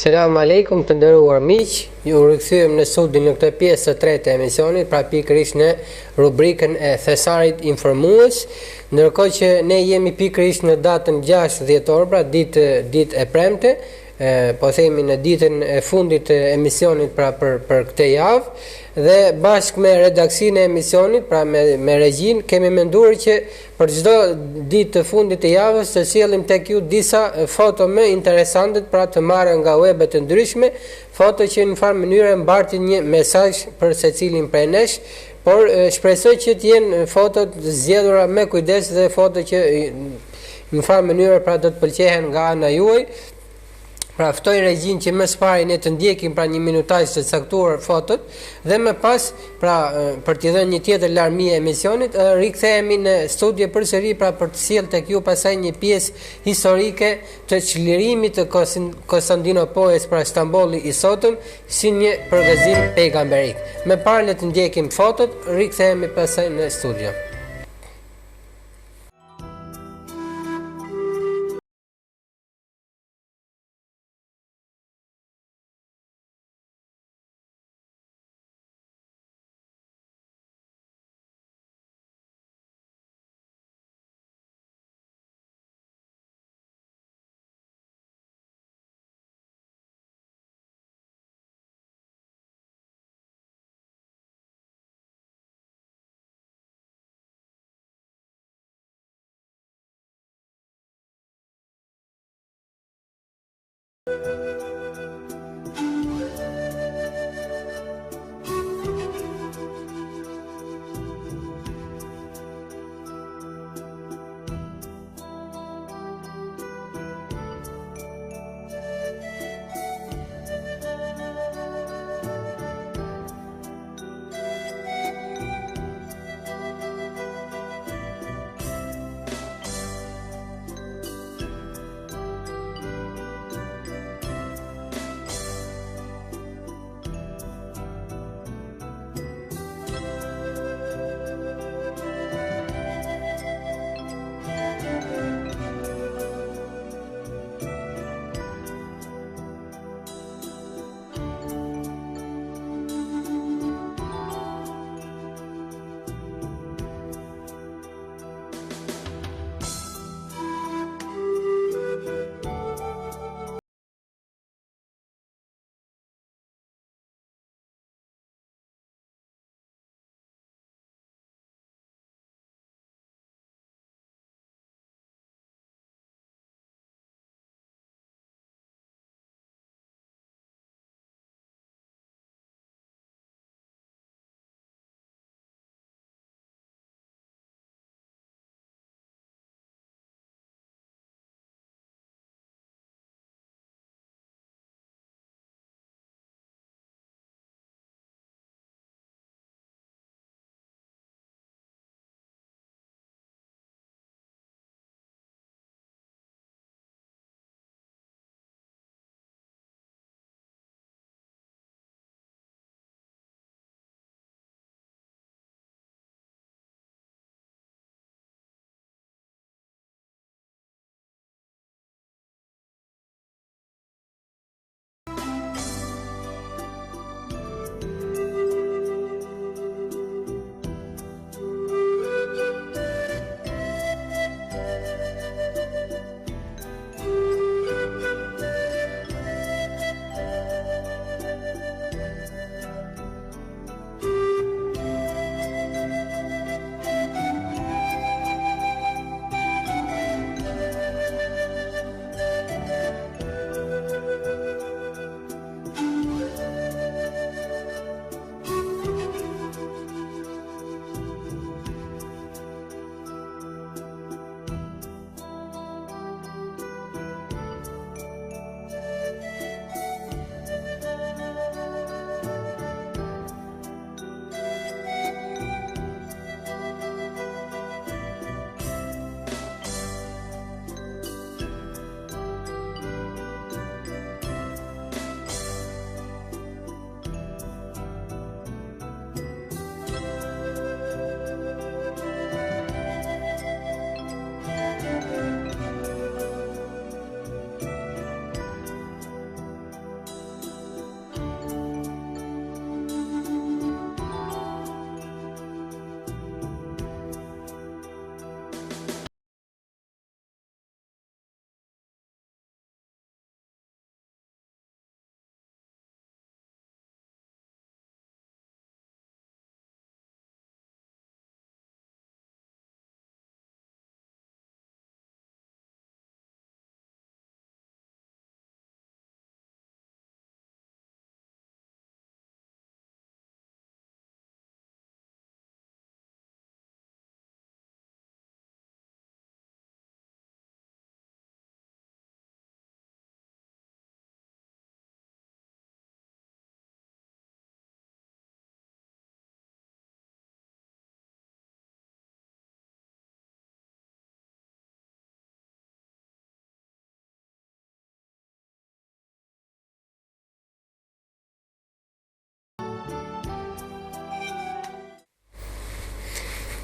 Selam aleikum të nderuar miq, ju rikthyem në studion në këtë pjesë të tretë e emisionit, pra pikërisht në rubrikën e thesarit informues, ndërkohë që ne jemi pikërisht në datën 6 dhjetor, pra ditë e premte, po themi në ditën e fundit të emisionit pra për këtë javë, dhe bashkë me redaksinë e emisionit, pra me regjin, kemi menduar që për çdo ditë të fundit të javës të sjellim tek ju disa foto më interesante, pra të marrë nga webet të ndryshme, foto që në farë mënyrë mbartin një mesazh për secilin prej nesh, por shpresoj që të jenë foto të zgjedhura me kujdes dhe foto që në farë mënyrë pra do të pëlqehen nga ana juaj. Pra ftoj regjin që më së pari ne të ndjekim pra një minutazh të caktuar fotot dhe më pas pra për t'i dhënë një tjetër larmi e emisionit rikthehemi në studio përsëri pra për të sjellë tek ju pasaj një pjesë historike të çlirimit të Konstantinopolis pra Stambolli i sotëm si një përgazim pejgamberik. Më parë le të ndjekim fotot, rikthehemi pasaj në studio.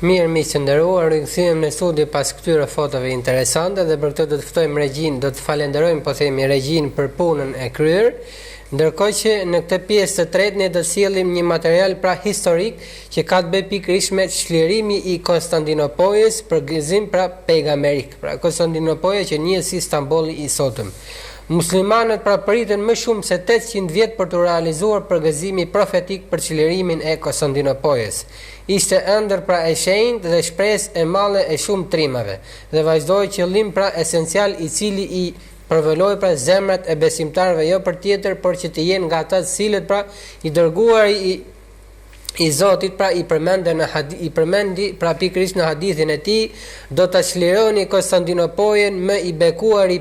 Mirë, miq të nderuar, rikthehemi në studi pas këtyre fotove interesante dhe për këtë do të ftojmë regjin, do të falenderojmë po themi regjin për punën e kryer. Ndërkohë që në këtë pjesë të tretë ne do të sjellim një material pra historik që ka të bëjë pikërisht me çlirimi i Konstantinopolës për gëzim pra pejgamberik. Pra Konstantinopoja që njihet si Istanbuli i sotëm. Muslimanët pra pritën më shumë se 800 vjet për të realizuar përgëzimi profetik për çlirimin e Konstantinopolës. Ishte ëndër pra e shenjtë dhe shpresë e madhe e shumë trimave dhe vazhdoi qëllim pra esencial i cili i përvoloi pra zemrat e besimtarëve jo për tjetër, por që të jenë nga ata të cilët pra i dërguari i Zotit pra i përmendi pra pikërisht në hadithin e tij, do ta çlironi Konstantinopolën më i bekuar i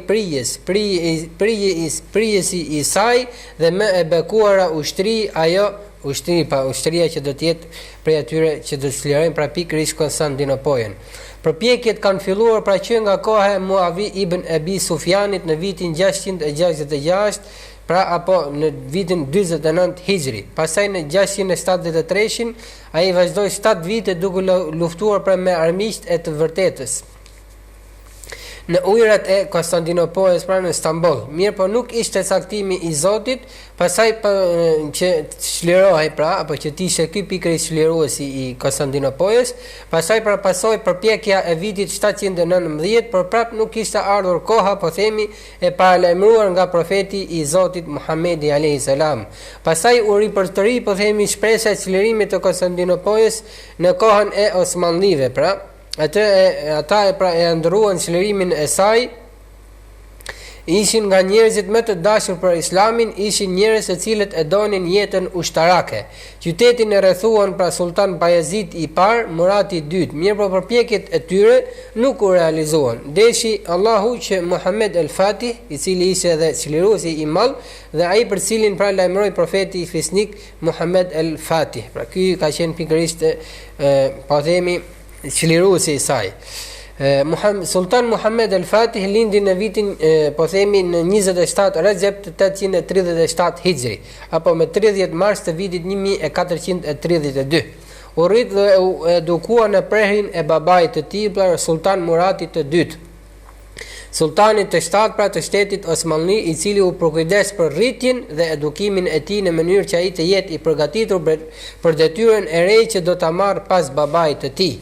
prijesi i saj dhe më e bekuara ushtria që do të jetë prej atyre që do të çlirojnë pra pikërisht Konstantinopolën. Përpjekjet kanë filluar pra që nga koha e Muavi ibn Abi Sufjanit në vitin 666, pra apo në vitin 49 Hijri. Pastaj në 673 ai vazhdoi 7 vite duke luftuar pra me armiqt e të vërtetës në ujërat e Konstantinopolës pra në Istanbul. Mirë, po nuk ishte caktimi i Zotit, pastaj që çlirohej pra apo që ishte ky pikërisht çliruesi i Konstantinopolës, pastaj pra pasoi përpjekja e vitit 719, por prap nuk kishte ardhur koha, po themi, e paralajmëruar nga profeti i Zotit Muhamedi alayhis salam. Pastaj u ripërtëri, po themi, shpresa e çlirimit të Konstantinopolës në kohën e Osmanlive pra. Ata e ndëruan çlirimin e saj, ishin nga njerëzit më të dashur për Islamin, ishin njerëz të cilët e donin jetën ushtarake. Qytetin e rrethuan pra Sultan Bayezid i parë, Murati i dytë, mirë po përpjekjet e tyre nuk u realizuan. Deshi Allahu që Muhammed el-Fatih, i cili ishte edhe çliruesi i madh, dhe ai për cilin pra lajmëroi profeti i fisnik Muhammed el-Fatih. Pra ky ka qenë pikërisht po themi çliruesi i saj. Sultan Muhammed el-Fatih lindi në vitin po themi në 27 Recep të 837 Hijri, apo me 30 mars të vitit 1432. U rrit dhe u edukua në prehrin e babait të tij, pra Sultan Murati të dytë, sultanit të 7 pra të shtetit Osmanli, i cili u përkujdes për rritjen dhe edukimin e tij në mënyrë që ai të jetë i përgatitur për detyrën e re që do ta marrë pas babait të tij.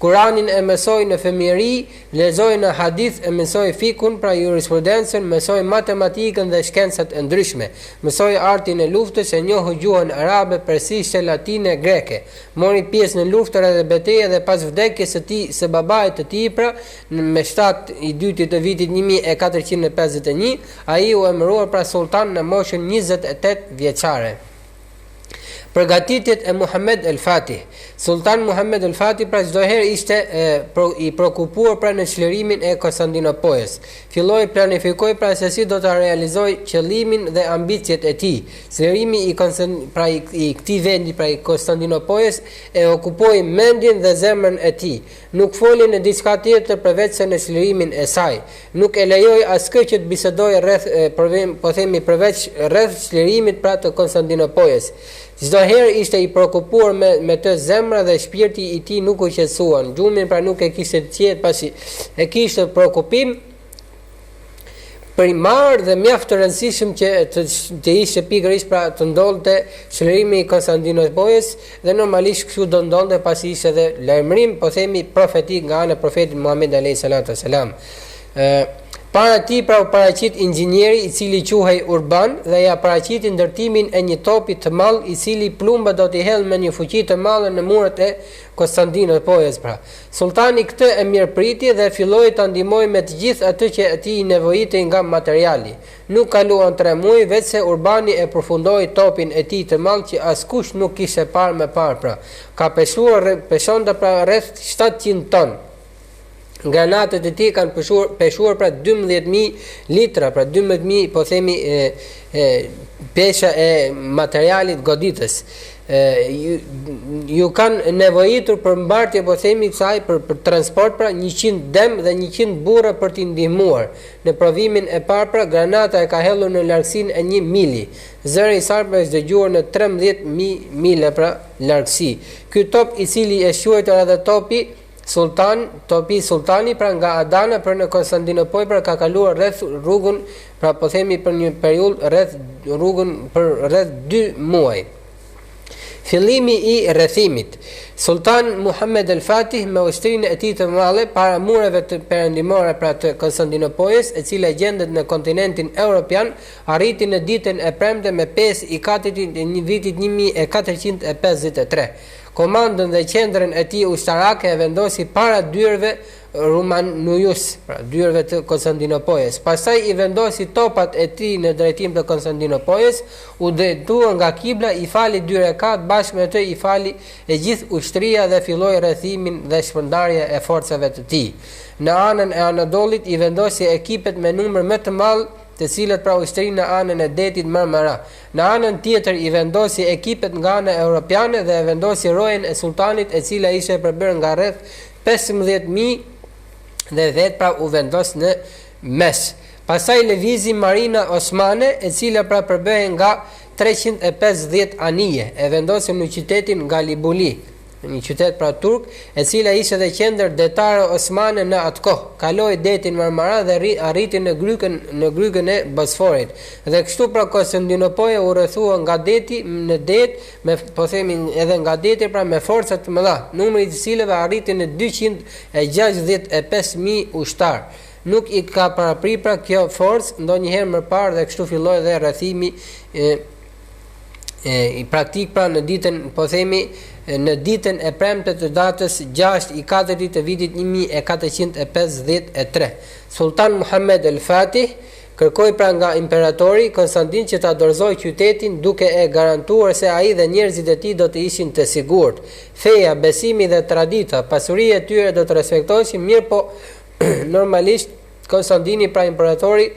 Kuranin e mësoi në fëmijëri, lexoi në hadith, e mësoi fikun pra jurisprudencën, mësoi matematikën dhe shkencat e ndryshme, mësoi artin e luftës, e njohë gjuhën arabe, persisht, latine, greke. Mori pjesë në luftëra dhe betejë dhe pas vdekjes së tij së babait të tij pra me 7 i dytit të vitit 1451, ai u emëruar pra sultan në moshën 28 vjeçare. Përgatitjet e Muhammed el-Fatih. Sultan Muhammed el-Fatih pra çdo herë ishte i shqetësuar pra në çlirimin e Konstantinopolës. Filloi planifikoi pra se si do ta realizojë qëllimin dhe ambicjet e tij. Çlirimi i këtij vendi pra i Konstantinopolës e okupoi mendjen dhe zemrën e tij. Nuk foli në diçka tjetër përveç se në çlirimin e saj. Nuk e lejoi askë që të bisedojë rreth po themi përveç rreth çlirimit pra të Konstantinopolës. Çdo herë ishte i shqetësuar me të zemra dhe shpirti i tij nuk u qetësuan. Gjumin pra nuk e kishte të qetë pasi e kishte shqetësim primar dhe mjaft të rëndësishëm që të ishte pikërisht pra të ndodhte çlirimi i Konstantinopolës dhe normalisht kështu do ndodhte pasi ishte edhe lajmërim po themi profetik nga ana e profetit Muhammed alayhis salam. Para ti pra u paraqit inxhinieri i cili quhej Urban dhe ja paraqiti ndërtimin e një topi të madh i cili plumba do t'i hedhë me një fuqi të madhe në muret e Konstantinopolës pra. Sultani këtë e mirëpriti dhe filloi ta ndihmojë me të gjithë atë që atij i nevojitej nga materiali. Nuk kaluan 3 muaj veç se Urbani e përfundoi topin e tij të madh që askush nuk kishte parë më parë pra. Ka peshonte pra rreth 700 ton. Granatët e tij kanë peshuar pra 12.000 litra, pra 12.000 po themi pesha e materialit goditës. Ju kanë nevojitur për mbartje po themi kësaj për transport pra 100 dem dhe 100 burra për t'i ndihmuar. Në provimin e parë pra granata e ka hellur në largësinë e 1 mili. Zëri i sarpëve është dëgjuar në 13.000 mile pra largësi. Ky top i cili është quajtur edhe topi sultani pra nga Adana për në Konstantinopol pra ka kaluar rreth rrugën pra po themi për një periudhë rreth rrugën për rreth 2 muaj. Fillimi i rrethimit. Sultan Muhammed el-Fatih me ushtrinë e tij të madhe para mureve të perëndimore pra të Konstantinopolis, e cila gjendet në kontinentin evropian, arriti në ditën e premte me 5 i katit në vitit 1453. Komandën dhe qendrën e tij ushtarake e vendosi para dyreve Romanujus, pra dyreve të Konstantinopolis. Pastaj i vendosi topat e tij në drejtim të Konstantinopolis, u drejtua nga kibla, i fali 2 rekat, bashkë me të i fali e gjithë ushtria dhe filloi rrethimin dhe shpërndarja e forcave të tij. Në anën e Anadollit i vendosi ekipet me numër më të madh, të cilët pra ushtrinë në anën e detit Marmara. Në anën tjetër i vendosi ekipet nga ana europiane dhe e vendosi rojen e sultanit, e cila ishte përbërë nga rreth 15.000 dhe 10 pra u vendos në mes. Pastaj lëvizi marina osmane, e cila pra përbëhej nga 350 anije, e vendosi në qytetin Galibuli, një qytet pra turk, e cila ishte dhe qendër detare osmane në atë kohë. Kaloi detin Marmara dhe arriti në grykën e Bosforit. Dhe kështu pra Konstantinopoli u rrethua nga deti në det, me po themi edhe nga deti pra me forca të mëdha, numri i të cilëve arriti në 265.000 ushtar. Nuk i ka paraprit pra kjo forcë ndonjëherë më parë dhe kështu filloi dhe rrethimi i praktik pra në ditën po themi në ditën e premte të datës 6 i 4 të vitit 1453. Sultan Muhammed el-Fatih kërkoi pra nga imperatori Konstantin që ta dorëzoi qytetin, duke e garantuar se ai dhe njerëzit e tij do të ishin të sigurt. Feja, besimi dhe tradita, pasuria e tyre do të respektoheshin, mirë po normalisht Konstantini pra imperatori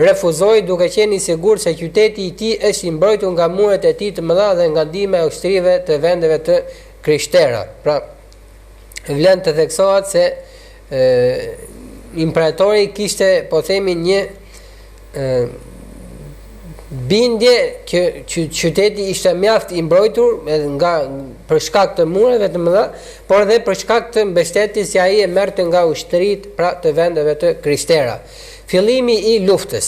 refuzoi, duke qenë i sigurt se qyteti i tij është i mbrojtur nga muret e tij të mëdha dhe nga ndihma e ushtrive të vendeve të krishtera. Pra, vlen të theksohet se imperatori kishte, po themi, një bindje që qyteti ishte mjaft i mbrojtur nga për shkak të mureve të mëdha, por edhe për shkak të mbështetjes që ai e merrte nga ushtrit pra të vendeve të krishtera. Fillimi i luftës.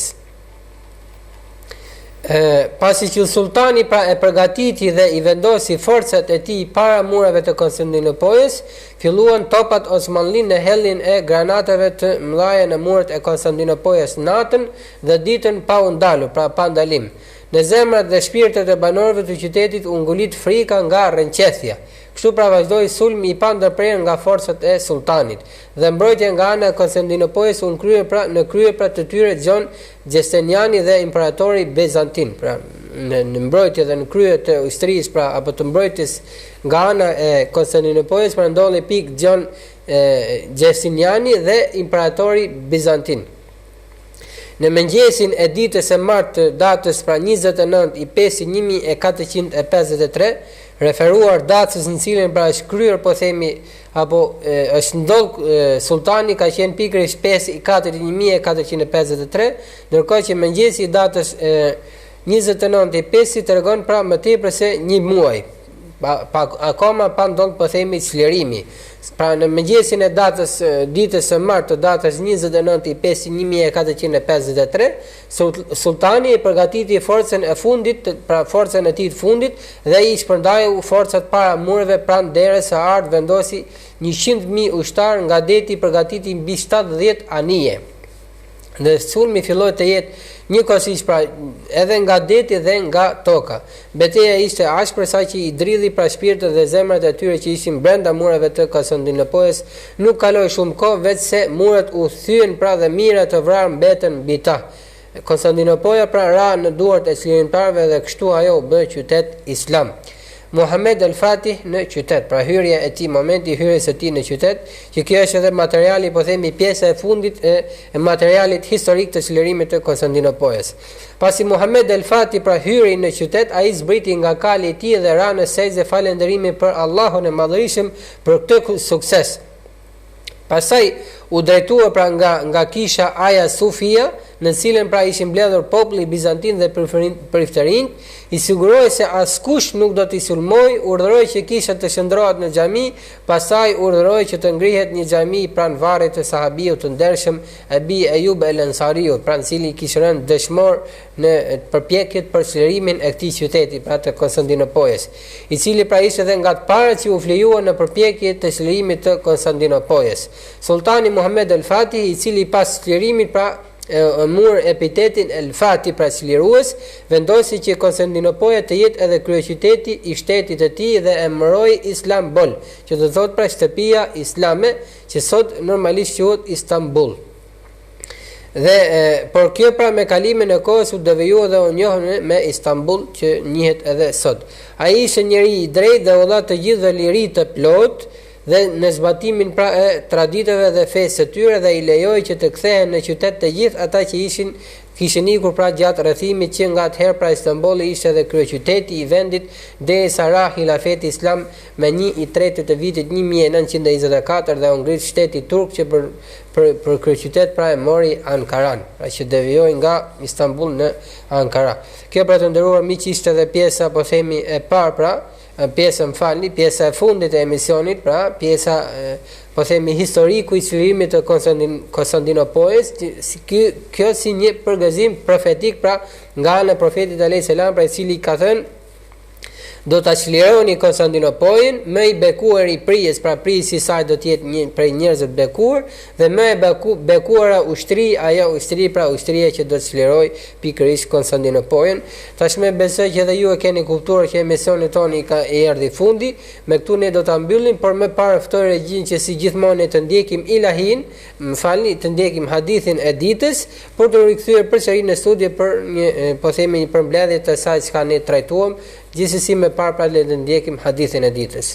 Pasi që sultani pra e përgatiti dhe i vendosi forcat e tij para mureve të Konstantinopolis, filluan topat osmanli në helljen e granatave të mëdha në muret e Konstantinopolis natën dhe ditën pa u ndalur, pra pa ndalim. Në zemrat dhe shpirtet e banorëve të qytetit u ngulit frika nga rrënqethja. Kështu pra vazhdoi sulmi i pandërprerë nga forcat e sultanit dhe mbrojtja nga ana e Konstantinopolis u krye pra në krye pra të tyre Gjon Justiniani dhe imperatori Bizantin. Pra në mbrojtje dhe në krye të ushtrisë pra apo të mbrojtjes nga ana e Konstantinopolis pra ndodhi pik Gjon Justiniani dhe imperatori Bizantin. Në mëngjesin e ditës së martë të datës pra 29 i 5 1453, referuar datës në cilën pra është kryer po themi apo është ndodhur sultani ka qenë pikërisht 5 i 4 1453, ndërkohë që mëngjesi i datës 29 i 5 tregon pra më tepër se një muaj. Akoma pa ndodhur po themi çlirimi. Pra në mëngjesin e ditës së martë të datës 29 i 5 1453, sultani i përgatiti forcën e fundit, pra forcën e tij të fundit dhe i shpërndai forcat para mureve pranë derës së ardh vendosi 100.000 ushtar nga deti, përgatiti mbi 70 anije. Dhe sulmi filloi të jetë njëkohësisht pra edhe nga deti dhe nga toka. Betejë ishte ashpër saqë i dridhi pra shpirtët dhe zemrat e tyre që ishin brenda mureve të Konstantinopolis. Nuk kaloi shumë kohë veçse muret u thyen pra dhe mira të vrarë mbetën mbi ta. Konstantinopolia pra ra në duart e çlirimtarëve dhe kështu ajo u bë qytet islam. Muhammed al-Fatih në qytet, pra hyrja e tij, momenti i hyrjes së tij në qytet, që kjo është edhe materiali, po themi pjesa e fundit e materialit historik të çlirimit të Konstantinopolës. Pasi Muhammed al-Fatih pra hyri në qytet, ai zbriti nga kali i tij dhe ra në sejdë falënderimi për Allahun e Madhërisëm për këtë sukses. Pastaj u drejtua pra nga kisha Aja Sofia, në cilën pra ishin mbledhur populli bizantin dhe prifterin, i siguroi se askush nuk do t'i sulmoj, urdhëroi që kisha të shndrohet në xhami, pastaj urdhëroi që të ngrihet një xhami pranë varrit të sahabiut të ndershëm Abi Ayub el-Ansariut, pranë cili kishte rënë dëshmor në përpjekjet për çlirimin e këtij qyteti, pra të Konstantinopolës, i cili pra ishte edhe nga të parët që u flejuan në përpjekjet të çlirimit të Konstantinopolës. Sultani Muhammed al-Fatih, i cili pas çlirimit pra mur epitetin el-Fatih pra çlirues, vendosi që Konstantinopoja të jetë edhe kryeqyteti i shtetit të tij dhe emëroi Istanbul, që do thot pra shtëpia islame, që sot normalisht quhet Istanbul. Dhe por kjo pra me kalimin e kohës u devijua dhe u njohën me Istanbul, që njihet edhe sot. Ai ishte njeri i drejtë dhe udhëta të gjithë dhe liri të plot, dhe në zbatimin pra e traditave dhe fesë së tyre, dhe i lejoi që të kthehen në qytet të gjithë ata që kishin ikur pra gjatë rrethimit, që nga atëherë pra Istanbuli ishte edhe kryeqyteti i vendit derisa ra hilafeti islam me 1/3 të vitit 1924 dhe u ngrit shteti turk, që për kryeqytet pra e mori Ankaran, pra që devijoi nga Istanbul në Ankara. Kjo pra të nderuar miq ishte edhe pjesa, po themi, e parë pra, pjesa e fundit e emisionit, pra pjesa po themi historiku i çlirimit të Konstantinopolës, kjo si një përgëzim profetik pra nga ana e profetit alayhis salam, pra i cili ka thënë: do ta çlironi Konstantinopolën, më i bekuar i prijes, pra prisi i saj do të jetë një prej njerëzve të bekuar, dhe më e bekuara ushtri, ajo ushtri pra ushtria që do të çliroj pikërisht Konstantinopolën. Tashmë besoj që edhe ju e keni kuptuar që emisioni tonë i erdhi fundi. Me këtu ne do ta mbyllim, por më parë ftoj regjin që si gjithmonë të ndjekim ilahin, të ndjekim hadithin e ditës, për të rikthyer përsëri në studio për një, po themi, një përmbledhje të asaj çka ne trajtuam. Gjithsesi me parë pra le të ndjekim hadithin e ditës.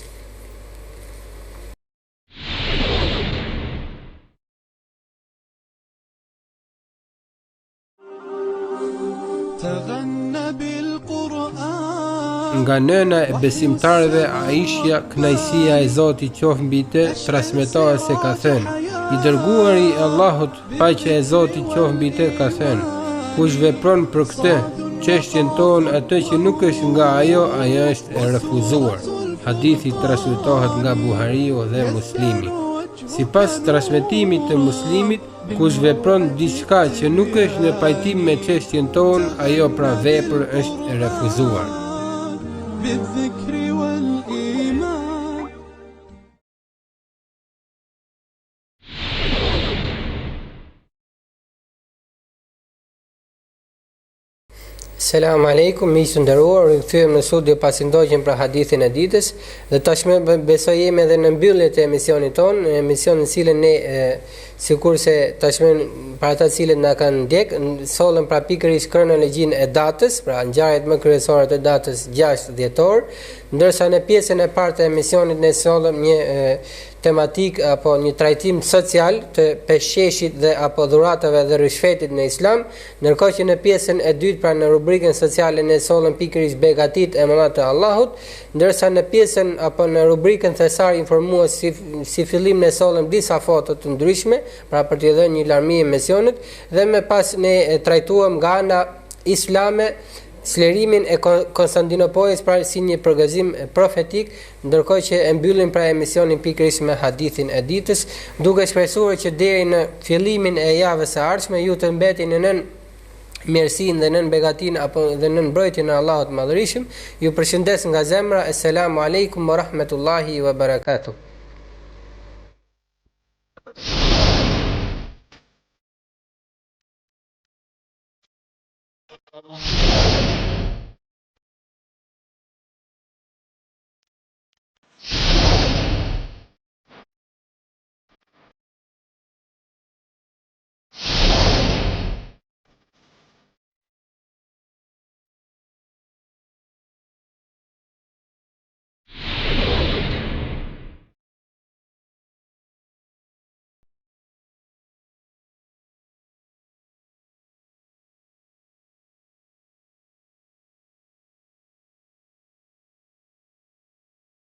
Nga nëna e besimtarëve Aisha, kënaqësia e Zotit qoftë mbi të, transmetohet se ka thënë: i dërguari i Allahut, paqja e Zotit qoftë mbi të, ka thënë: kush vepron për këtë çështjen tonë, atë që nuk është nga ajo është e refuzuar. Hadithi transmetohet nga Buhariu dhe Muslimi. Sipas transmetimit të Muslimit, kush vepron diçka që nuk është në pajtim me çështjen tonë, ajo pra vepër është e refuzuar. Selam aleikum, miq të nderuar, rikthyer në studio pasi ndoqëm për hadithin e ditës, dhe tashmë besoj jemi edhe në mbyllje të emisionit ton, emisionin në cilën ne sikurse tashmë për ata të cilët na kanë ndjek, sollëm pra pikërisht kronologjinë e datës, pra ngjarjet më kryesore të datës 6 dhjetor, ndërsa në pjesën e parë të emisionit ne sollëm një tematik apo një trajtim social të peshqeshit dhe apo dhuratave dhe rishfetit në islam, ndërkohë që në pjesën e dytë pra në rubrikën sociale ne sollëm pikërisht begatit e mëdha të Allahut, ndërsa në pjesën apo në rubrikën thesar informues si fillim ne sollëm disa foto të ndryshme, pra për t'i dhënë një larmi emisionit, dhe më pas ne trajtuam nga ana islame çlirimin e Konstantinopolës pra si një përgëzim profetik, ndërkohë që e mbyllim pra emisionin pikërisht me hadithin e ditës, duke shpresuar që deri në fillimin e javës së ardhshme ju të mbeteni në nën mirësinë dhe nën begatinë apo dhe nën mbrojtjen e Allahut Madhërisëm. Ju përshëndes nga zemra. Assalamu alaikum wa rahmatullahi wa barakatuh.